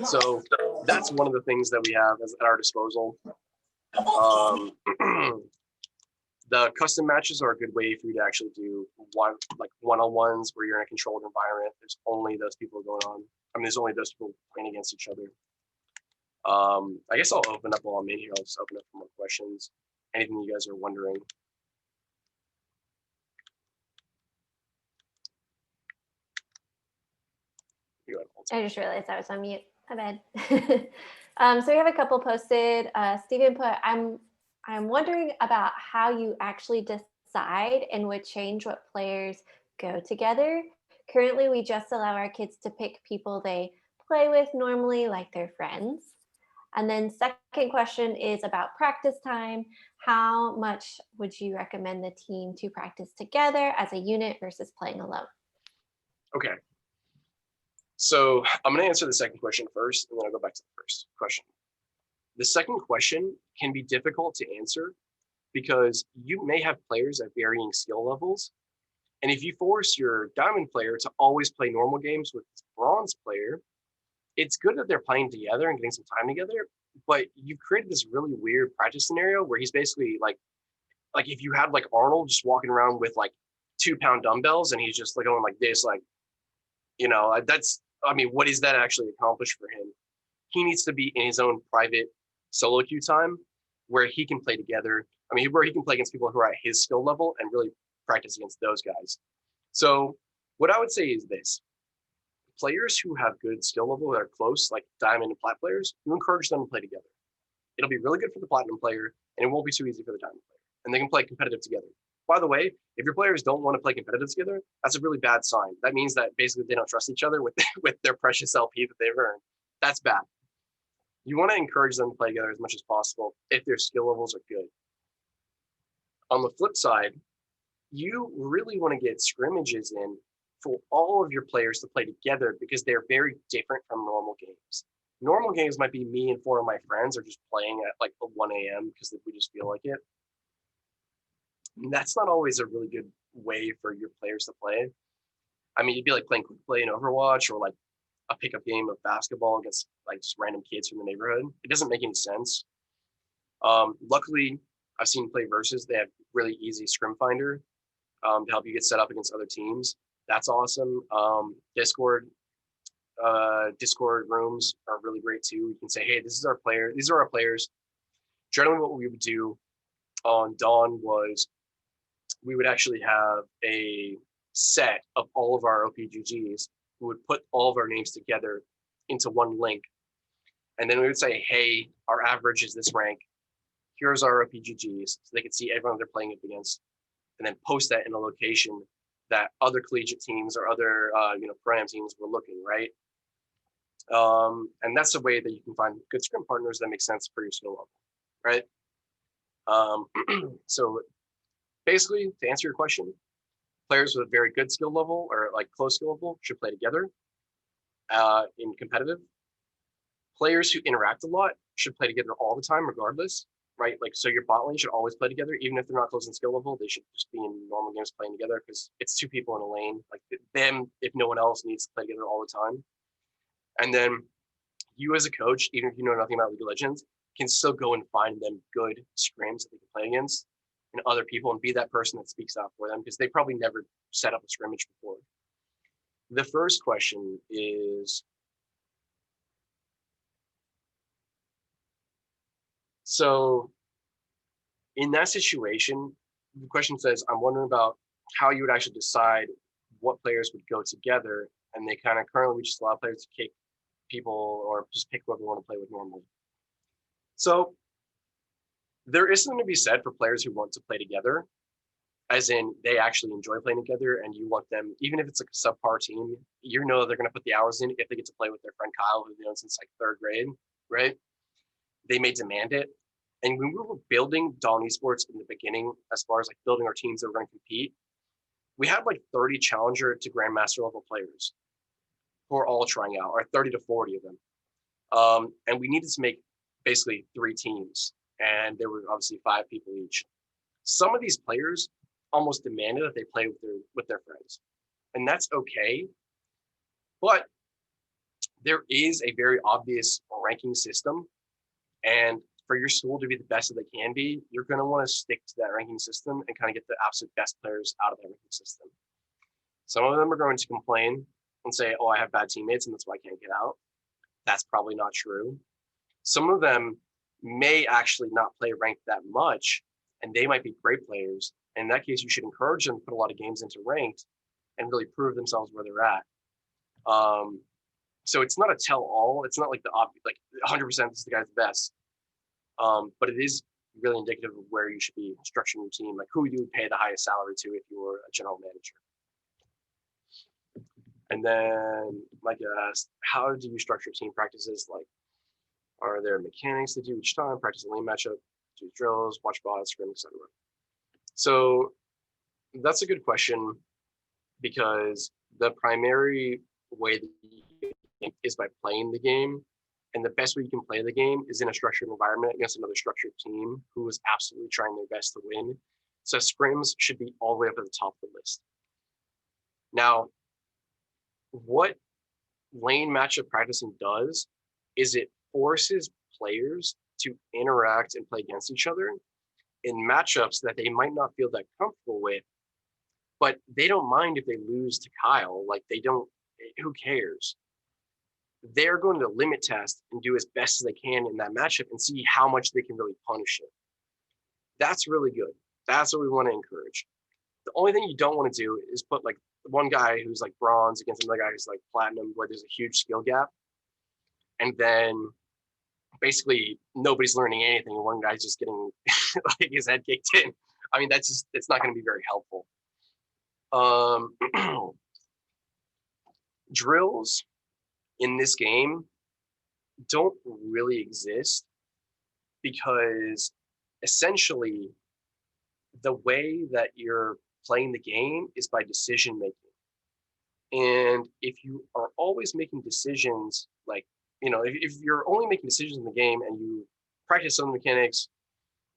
So that's one of the things that we have at our disposal. The custom matches are a good way for you to actually do one-on-ones where you're in a controlled environment. There's only those people going on. I mean, there's only those people playing against each other. I guess I'll open up while I'm in here. I'll just open up for more questions. Anything you guys are wondering. I just realized I was on mute. My bad. So we have a couple posted. Stephen put, I'm wondering about how you actually decide and would change what players go together. Currently, we just allow our kids to pick people they play with normally, like their friends. And then second question is about practice time. How much would you recommend the team to practice together as a unit versus playing alone? Okay. So I'm going to answer the second question first, and then I'll go back to the first question. The second question can be difficult to answer because you may have players at varying skill levels. And if you force your diamond player to always play normal games with this bronze player, it's good that they're playing together and getting some time together, but you've created this really weird practice scenario where he's basically like if you had like Arnold just walking around with like 2-pound dumbbells and he's just like going like this, like, you know, what does that actually accomplish for him? He needs to be in his own private solo queue time where he can play together. I mean, where he can play against people who are at his skill level and really practice against those guys. So what I would say is this. Players who have good skill level that are close, like diamond and plat players, you encourage them to play together. It'll be really good for the platinum player, and it won't be too easy for the diamond player. And they can play competitive together. By the way, if your players don't want to play competitive together, that's a really bad sign. That means that basically they don't trust each other with their precious LP that they've earned. That's bad. You want to encourage them to play together as much as possible if their skill levels are good. On the flip side, you really want to get scrimmages in for all of your players to play together because they're very different from normal games. Normal games might be me and 4 of my friends are just playing at like 1 a.m. because we just feel like it. And that's not always a really good way for your players to play. I mean, you'd be like playing quick play in Overwatch or like a pickup game of basketball against like just random kids from the neighborhood. It doesn't make any sense. Luckily, I've seen Play Versus. They have really easy scrim finder to help you get set up against other teams. That's awesome. Discord rooms are really great too. You can say, hey, this is our player. These are our players. Generally, what we would do on Dawn was we would actually have a set of all of our OPGGs. We would put all of our names together into one link. And then we would say, hey, our average is this rank. Here's our OPGGs. So they could see everyone they're playing up against. And then post that in a location that other collegiate teams or other pro-am teams were looking, right? And that's a way that you can find good scrim partners that make sense for your skill level, right? So basically, to answer your question, players with a very good skill level or like close skill level should play together in competitive. Players who interact a lot should play together all the time, regardless, right? Like, so your bot lane should always play together, even if they're not close in skill level. They should just be in normal games playing together because it's 2 people in a lane. Like them, if no one else, needs to play together all the time. And then you as a coach, even if you know nothing about League of Legends, can still go and find them good scrims that they can play against and other people and be that person that speaks out for them because they probably never set up a scrimmage before. The first question is, so in that situation, the question says, I'm wondering about how you would actually decide what players would go together. And they kind of currently just allow players to kick people or just pick whoever they want to play with normally. So there is something to be said for players who want to play together, as in they actually enjoy playing together and you want them, even if it's like a subpar team, you know they're going to put the hours in if they get to play with their friend Kyle, who's known since like 3rd grade, right? They may demand it. And when we were building Dawn Esports in the beginning, as far as like building our teams that were going to compete, we had like 30 challenger to grandmaster level players who are all trying out, or 30 to 40 of them. And we needed to make basically 3 teams, and there were obviously 5 people each. Some of these players almost demanded that they play with their friends, and that's okay. But there is a very obvious ranking system, and for your school to be the best that they can be, you're going to want to stick to that ranking system and kind of get the absolute best players out of that ranking system. Some of them are going to complain and say, oh, I have bad teammates and that's why I can't get out. That's probably not true. Some of them may actually not play ranked that much, and they might be great players. In that case, you should encourage them to put a lot of games into ranked and really prove themselves where they're at. So it's not a tell-all. It's not like the obvious, like 100% this is the guy's the best. But it is really indicative of where you should be structuring your team, like who you would pay the highest salary to if you were a general manager. And then Mike asked, how do you structure team practices? Like, are there mechanics to do each time? Practice a lane matchup, do drills, watch bots, scrim, etc. So that's a good question because the primary way that you think is by playing the game. And the best way you can play the game is in a structured environment against another structured team who is absolutely trying their best to win. So scrims should be all the way up at the top of the list. Now, what lane matchup practicing does is it forces players to interact and play against each other in matchups that they might not feel that comfortable with, but they don't mind if they lose to Kyle. Like, they don't, who cares? They're going to limit test and do as best as they can in that matchup and see how much they can really punish it. That's really good. That's what we want to encourage. The only thing you don't want to do is put like one guy who's like bronze against another guy who's like platinum, where there's a huge skill gap. And then basically nobody's learning anything. And one guy's just getting like his head kicked in. I mean, that's just, it's not going to be very helpful. Drills in this game don't really exist because essentially the way that you're playing the game is by decision making. And if you are always making decisions, like, if you're only making decisions in the game and you practice some mechanics,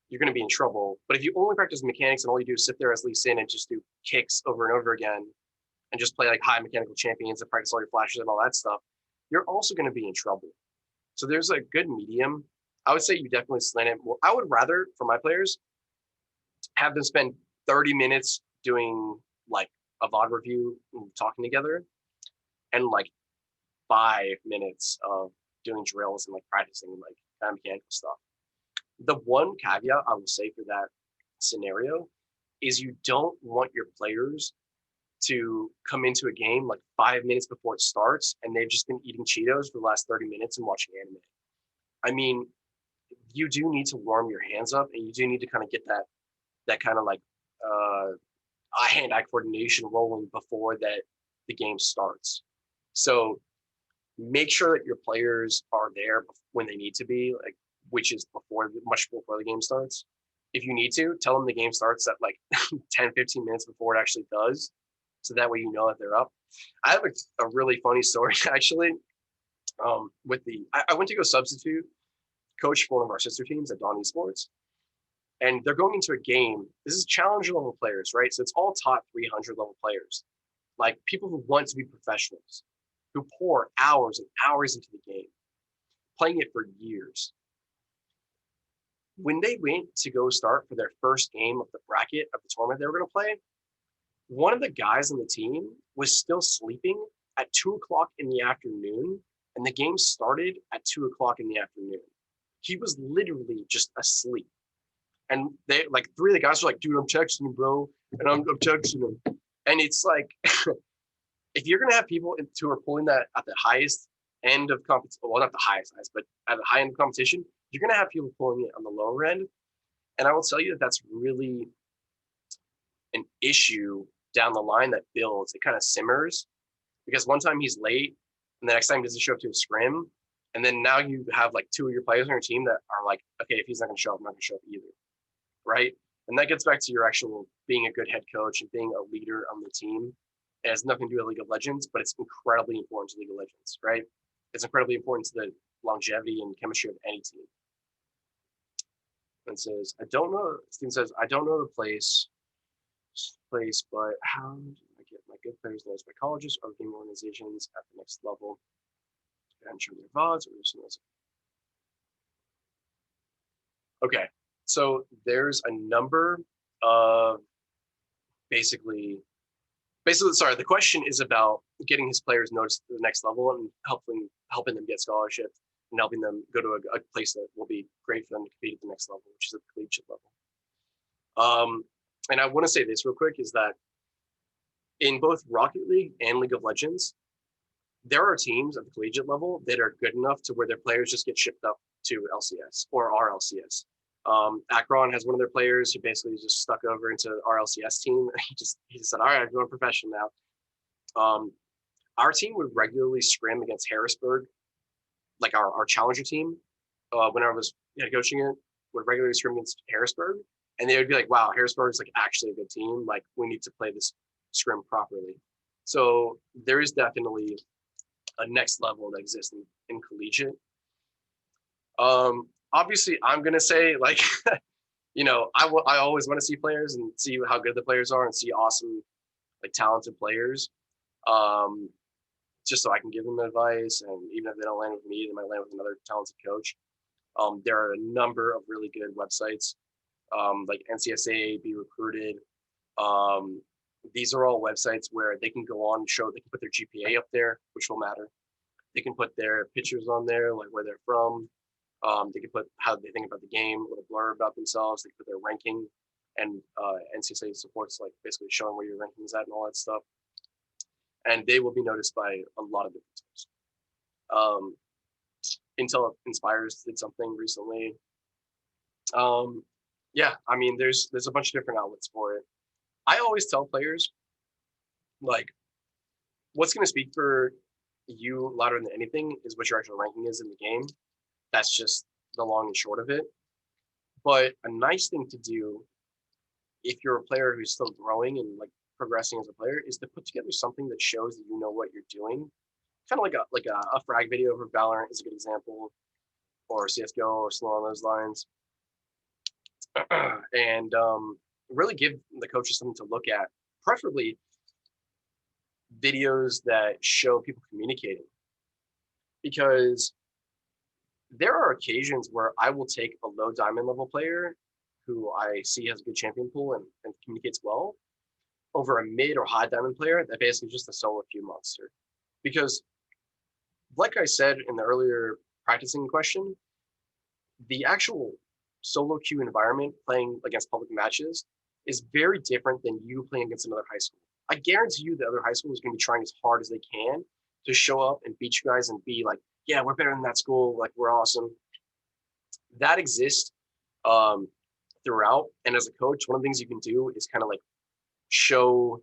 you're going to be in trouble. But if you only practice mechanics and all you do is sit there as Lee Sin and just do kicks over and over again and just play like high mechanical champions and practice all your flashes and all that stuff, you're also going to be in trouble. So there's a good medium. I would say you definitely slant it more. I would rather, for my players, have them spend 30 minutes doing like a VOD review and talking together, and like 5 minutes of doing drills and like practicing like kind of mechanical stuff. The one caveat I will say for that scenario is you don't want your players to come into a game like 5 minutes before it starts and they've just been eating Cheetos for the last 30 minutes and watching anime. I mean, you do need to warm your hands up, and you do need to kind of get that kind of like hand-eye coordination rolling before the game starts. So make sure that your players are there when they need to be, like, which is much before the game starts. If you need to, tell them the game starts at like 10, 15 minutes before it actually does. So that way you know that they're up. I have a really funny story actually. I went to go substitute coach for one of our sister teams at Dawn Esports. And they're going into a game. This is challenger level players, right? So it's all top 300 level players, like people who want to be professionals, who pour hours and hours into the game, playing it for years. When they went to go start for their first game of the bracket of the tournament they were going to play, one of the guys on the team was still sleeping at 2:00 in the afternoon, and the game started at 2:00 in the afternoon. He was literally just asleep. And they like 3 of the guys were like, dude, I'm texting him, bro. And I'm texting him. And it's like, if you're going to have people who are pulling that at the highest end of competition, well, not the highest, but at the high end of competition, you're going to have people pulling it on the lower end. And I will tell you that that's really an issue down the line that builds. It kind of simmers because one time he's late and the next time he doesn't show up to a scrim. And then now you have like 2 of your players on your team that are like, okay, if he's not going to show up, I'm not going to show up either. Right? And that gets back to your actual being a good head coach and being a leader on the team. It has nothing to do with League of Legends, but it's incredibly important to League of Legends, right? It's incredibly important to the longevity and chemistry of any team. And says, I don't know. Steven says, I don't know the place, but how do I get my good players known as psychologists or game organizations at the next level? And show their VODs or just okay. So there's a number of basically, sorry, the question is about getting his players noticed at the next level and helping them get scholarships and helping them go to a place that will be great for them to compete at the next level, which is at the collegiate level. And I want to say this real quick is that in both Rocket League and League of Legends, there are teams at the collegiate level that are good enough to where their players just get shipped up to LCS or RLCS. Akron has one of their players who basically just stuck over into our LCS team. He just said, all right, I'm going professional now. Our team would regularly scrim against Harrisburg, like our challenger team. When I was coaching it, would regularly scrim against Harrisburg. And they would be like, wow, Harrisburg is like actually a good team. Like we need to play this scrim properly. So there is definitely a next level that exists in collegiate. Obviously, I'm gonna say like, I always want to see players and see how good the players are and see awesome, like talented players, just so I can give them advice. And even if they don't land with me, they might land with another talented coach. There are a number of really good websites, like NCSA, Be Recruited. These are all websites where they can go on and they can put their GPA up there, which will matter. They can put their pictures on there, like where they're from. They can put how they think about the game, a little blur about themselves. They can put their ranking, and NCSA supports like basically showing where your ranking is at and all that stuff. And they will be noticed by a lot of different teams. Intel Inspires did something recently. Yeah, I mean, there's a bunch of different outlets for it. I always tell players, like, what's going to speak for you louder than anything is what your actual ranking is in the game. That's just the long and short of it. But a nice thing to do if you're a player who's still growing and like progressing as a player is to put together something that shows that you know what you're doing. Kind of like a frag video for Valorant is a good example, or CS:GO or something along those lines. And really give the coaches something to look at, preferably videos that show people communicating, because there are occasions where I will take a low diamond level player who I see has a good champion pool and communicates well over a mid or high diamond player that basically just a solo queue monster. Because like I said in the earlier practicing question, the actual solo queue environment playing against public matches is very different than you playing against another high school. I guarantee you the other high school is going to be trying as hard as they can to show up and beat you guys and be like, yeah, we're better than that school. Like, we're awesome. That exists throughout. And as a coach, one of the things you can do is kind of like show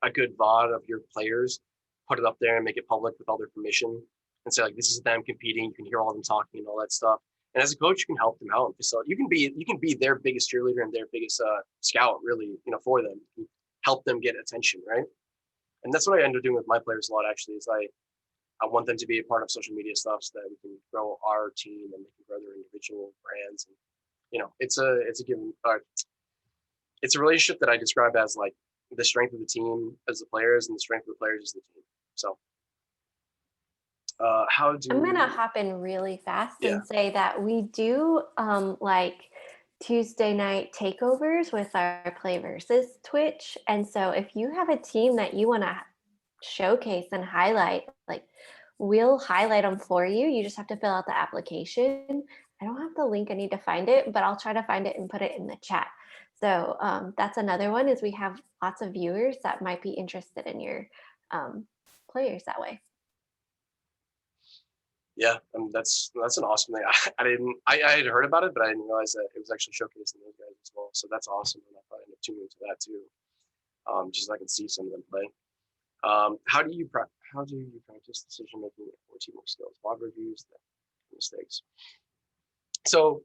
a good VOD of your players, put it up there and make it public with all their permission and say, like, this is them competing. You can hear all of them talking and all that stuff. And as a coach, you can help them out. So you can be their biggest cheerleader and their biggest scout, really, for them. You can help them get attention, right? And that's what I end up doing with my players a lot, actually, is I want them to be a part of social media stuff so that we can grow our team and they can grow their individual brands. And it's a given. It's a relationship that I describe as like the strength of the team as the players and the strength of the players as the team. So I'm gonna hop in really fast and say that we do like Tuesday night takeovers with our Play Versus Twitch. And so if you have a team that you want to showcase and highlight, like, we'll highlight them for you. You just have to fill out the application. I don't have the link, I need to find it, but I'll try to find it and put it in the chat. So that's another one, is we have lots of viewers that might be interested in your players that way. Yeah, that's an awesome thing. I had heard about it, but I didn't realize that it was actually showcasing those guys as well. So that's awesome, and I'll probably end up tuning into that too, just so I can see some of them play. How do you practice decision making or teamwork skills? VOD reviews, mistakes. So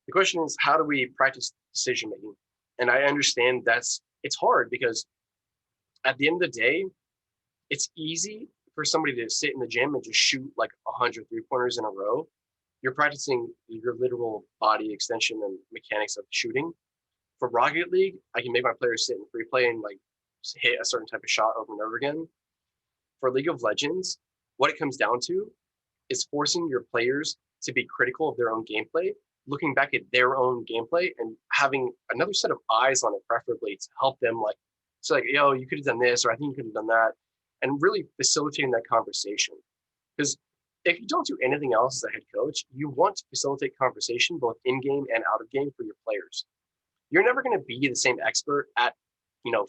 the question is, how do we practice decision making? And I understand it's hard, because at the end of the day, it's easy for somebody to sit in the gym and just shoot like 100 3-pointers in a row. You're practicing your literal body extension and mechanics of shooting. For Rocket League, I can make my players sit in free play and like hit a certain type of shot over and over again. For League of Legends, what it comes down to is forcing your players to be critical of their own gameplay, looking back at their own gameplay and having another set of eyes on it, preferably, to help them like, so like, yo, you could have done this, or I think you could have done that, and really facilitating that conversation. Because if you don't do anything else as a head coach, you want to facilitate conversation both in-game and out of game for your players. You're never going to be the same expert at,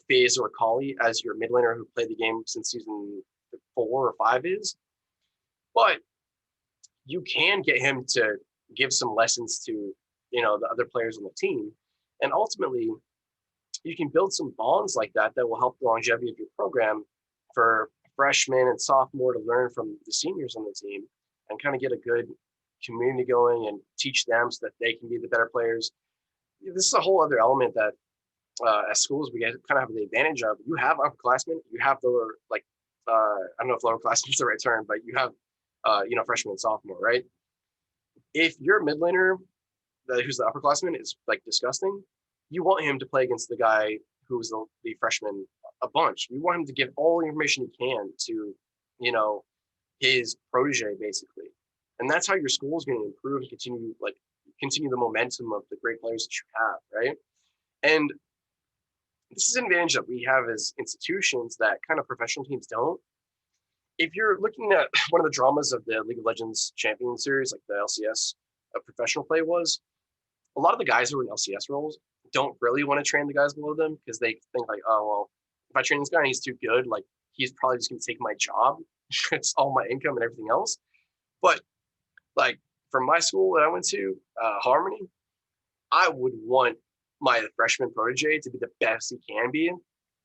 Fizz or Kali as your mid laner who played the game since season 4 or 5 is. But you can get him to give some lessons to, the other players on the team. And ultimately, you can build some bonds like that will help the longevity of your program for freshmen and sophomore to learn from the seniors on the team and kind of get a good community going and teach them so that they can be the better players. This is a whole other element that as schools we kind of have the advantage of. You have upperclassmen, you have lower, like, I don't know if lower classmen is the right term, but you have, freshman and sophomore, right? If your mid laner who's the upperclassman is like disgusting, you want him to play against the guy who's the freshman a bunch. You want him to give all the information he can to, his protege, basically. And that's how your school is going to improve and continue the momentum of the great players that you have, right? And this is an advantage that we have as institutions that kind of professional teams don't. If you're looking at one of the dramas of the League of Legends Champion Series, like the LCS of professional play was, a lot of the guys who are in LCS roles don't really want to train the guys below them because they think like, oh, well, if I train this guy and he's too good, like, he's probably just going to take my job. It's all my income and everything else. But like, from my school that I went to, Harmony, I would want my freshman protege to be the best he can be,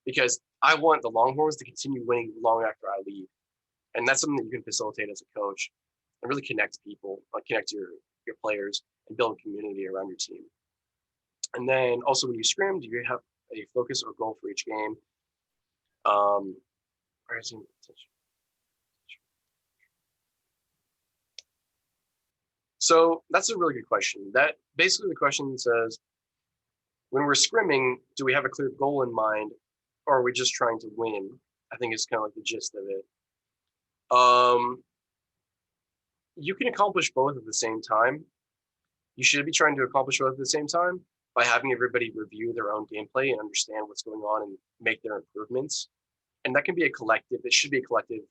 because I want the Longhorns to continue winning long after I leave. And that's something that you can facilitate as a coach and really connect people, connect your players and build a community around your team. And then also when you scrim, do you have a focus or goal for each game? Where is he? So that's a really good question. That basically the question says, when we're scrimming, do we have a clear goal in mind, or are we just trying to win? I think it's kind of like the gist of it. You can accomplish both at the same time. You should be trying to accomplish both at the same time by having everybody review their own gameplay and understand what's going on and make their improvements. And that can be a collective. It should be a collective.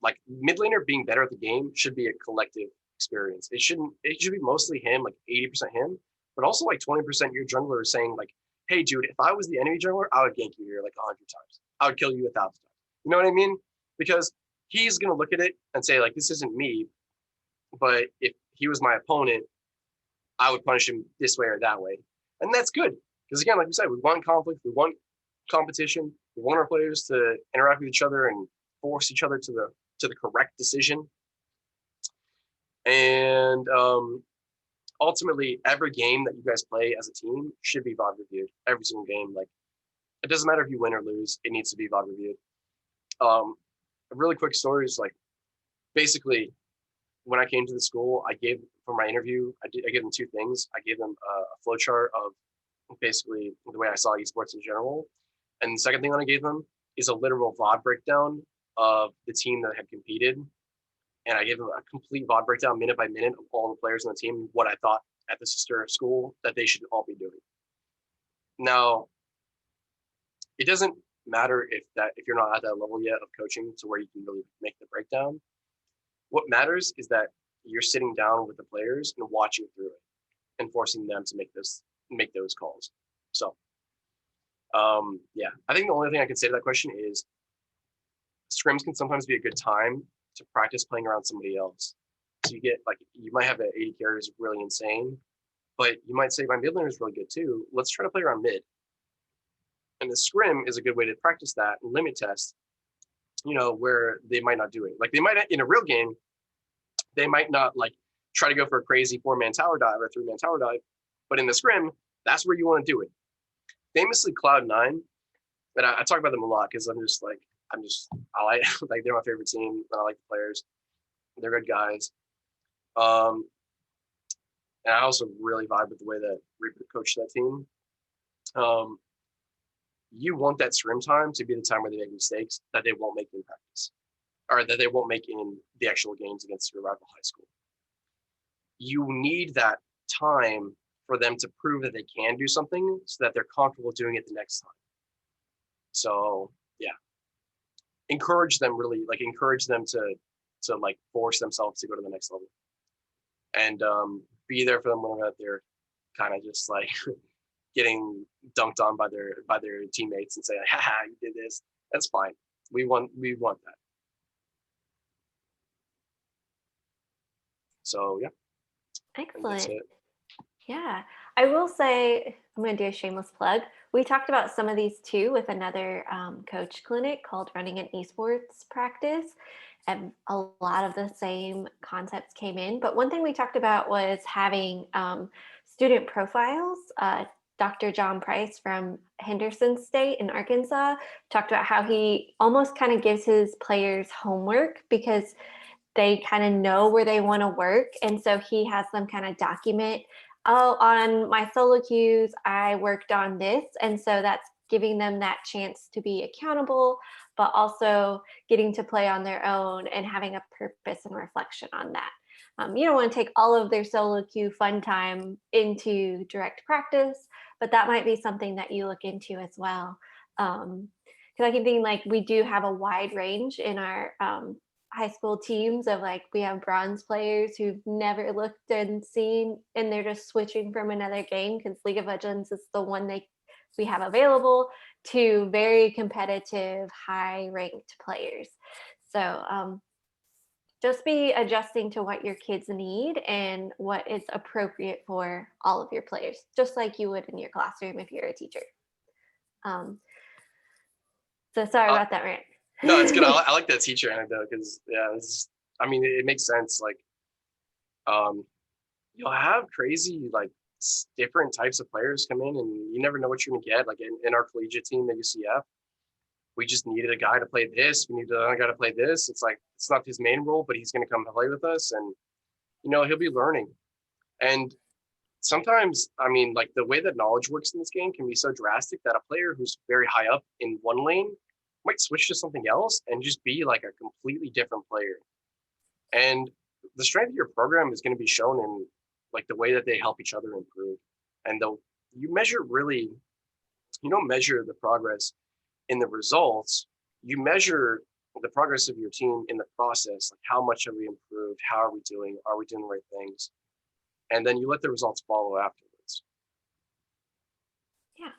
Like mid laner being better at the game should be a collective experience. It shouldn't. It should be mostly him, like 80% him, but also like 20% your jungler is saying like, "Hey, dude, if I was the enemy jungler, I would gank you here like 100 times. I would kill you 1,000 times." You know what I mean? Because he's gonna look at it and say like, "This isn't me," but if he was my opponent, I would punish him this way or that way, and that's good because again, like we said, we want conflict, we want competition, we want our players to interact with each other and force each other to the correct decision. And ultimately, every game that you guys play as a team should be VOD reviewed. Every single game, like it doesn't matter if you win or lose, it needs to be VOD reviewed. A really quick story is like basically when I came to the school, I gave for my interview, I gave them two things. I gave them a flow chart of basically the way I saw esports in general, and the second thing that I gave them is a literal VOD breakdown of the team that had competed. And I gave them a complete VOD breakdown minute by minute of all the players on the team, what I thought at the sister school that they should all be doing. Now, it doesn't matter if you're not at that level yet of coaching to where you can really make the breakdown. What matters is that you're sitting down with the players and watching through it and forcing them to make those calls. So, yeah, I think the only thing I can say to that question is scrims can sometimes be a good time to practice playing around somebody else. So you get like, you might have an 80 carries really insane, but you might say my mid laner is really good too. Let's try to play around mid. And the scrim is a good way to practice that and limit test, where they might not do it. Like they might, in a real game, they might not like try to go for a crazy 4-man tower dive or 3-man tower dive, but in the scrim, that's where you want to do it. Famously Cloud9, and I talk about them a lot because I like like they're my favorite team. I like the players. They're good guys. And I also really vibe with the way that Reaper coached that team. You want that scrim time to be the time where they make mistakes that they won't make in practice, or that they won't make in the actual games against your rival high school. You need that time for them to prove that they can do something so that they're comfortable doing it the next time. So yeah, encourage them to like force themselves to go to the next level, and be there for them when they're kind of just like getting dunked on by their teammates and say, haha, you did this. That's fine. We want that. So yeah. Excellent. Yeah, I will say, I'm going to do a shameless plug. We talked about some of these too with another coach clinic called Running an Esports Practice. And a lot of the same concepts came in. But one thing we talked about was having student profiles. Dr. John Price from Henderson State in Arkansas talked about how he almost kind of gives his players homework because they kind of know where they want to work. And so he has them kind of document, oh, on my solo queues, I worked on this. And so that's giving them that chance to be accountable, but also getting to play on their own and having a purpose and reflection on that. You don't want to take all of their solo queue fun time into direct practice, but that might be something that you look into as well. Because I can think like we do have a wide range in our high school teams of like, we have bronze players who've never looked and seen, and they're just switching from another game because League of Legends is the one we have available, to very competitive, high ranked players. So just be adjusting to what your kids need and what is appropriate for all of your players, just like you would in your classroom if you're a teacher. So sorry about that rant. No, it's good. I like that teacher anecdote because yeah, it makes sense. Like, you'll have crazy like different types of players come in, and you never know what you're gonna get. Like in our collegiate team at UCF, we just needed a guy to play this. We needed another guy to play this. It's like, it's not his main role, but he's going to come play with us, and he'll be learning. And sometimes, I mean, like the way that knowledge works in this game can be so drastic that a player who's very high up in one lane might switch to something else and just be like a completely different player. And the strength of your program is going to be shown in like the way that they help each other improve. And though you don't measure the progress in the results, you measure the progress of your team in the process. Like, how much have we improved? How are we doing? Are we doing the right things? And then you let the results follow afterwards. Yeah.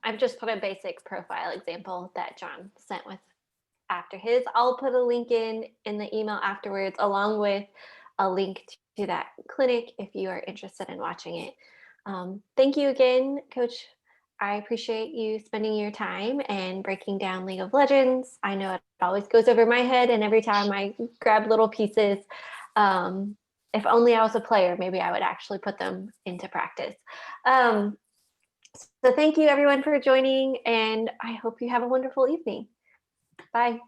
I've just put a basic profile example that John sent with after his. I'll put a link in the email afterwards, along with a link to that clinic if you are interested in watching it. Thank you again, Coach. I appreciate you spending your time and breaking down League of Legends. I know it always goes over my head, and every time I grab little pieces, if only I was a player, maybe I would actually put them into practice. So thank you everyone for joining, and I hope you have a wonderful evening. Bye.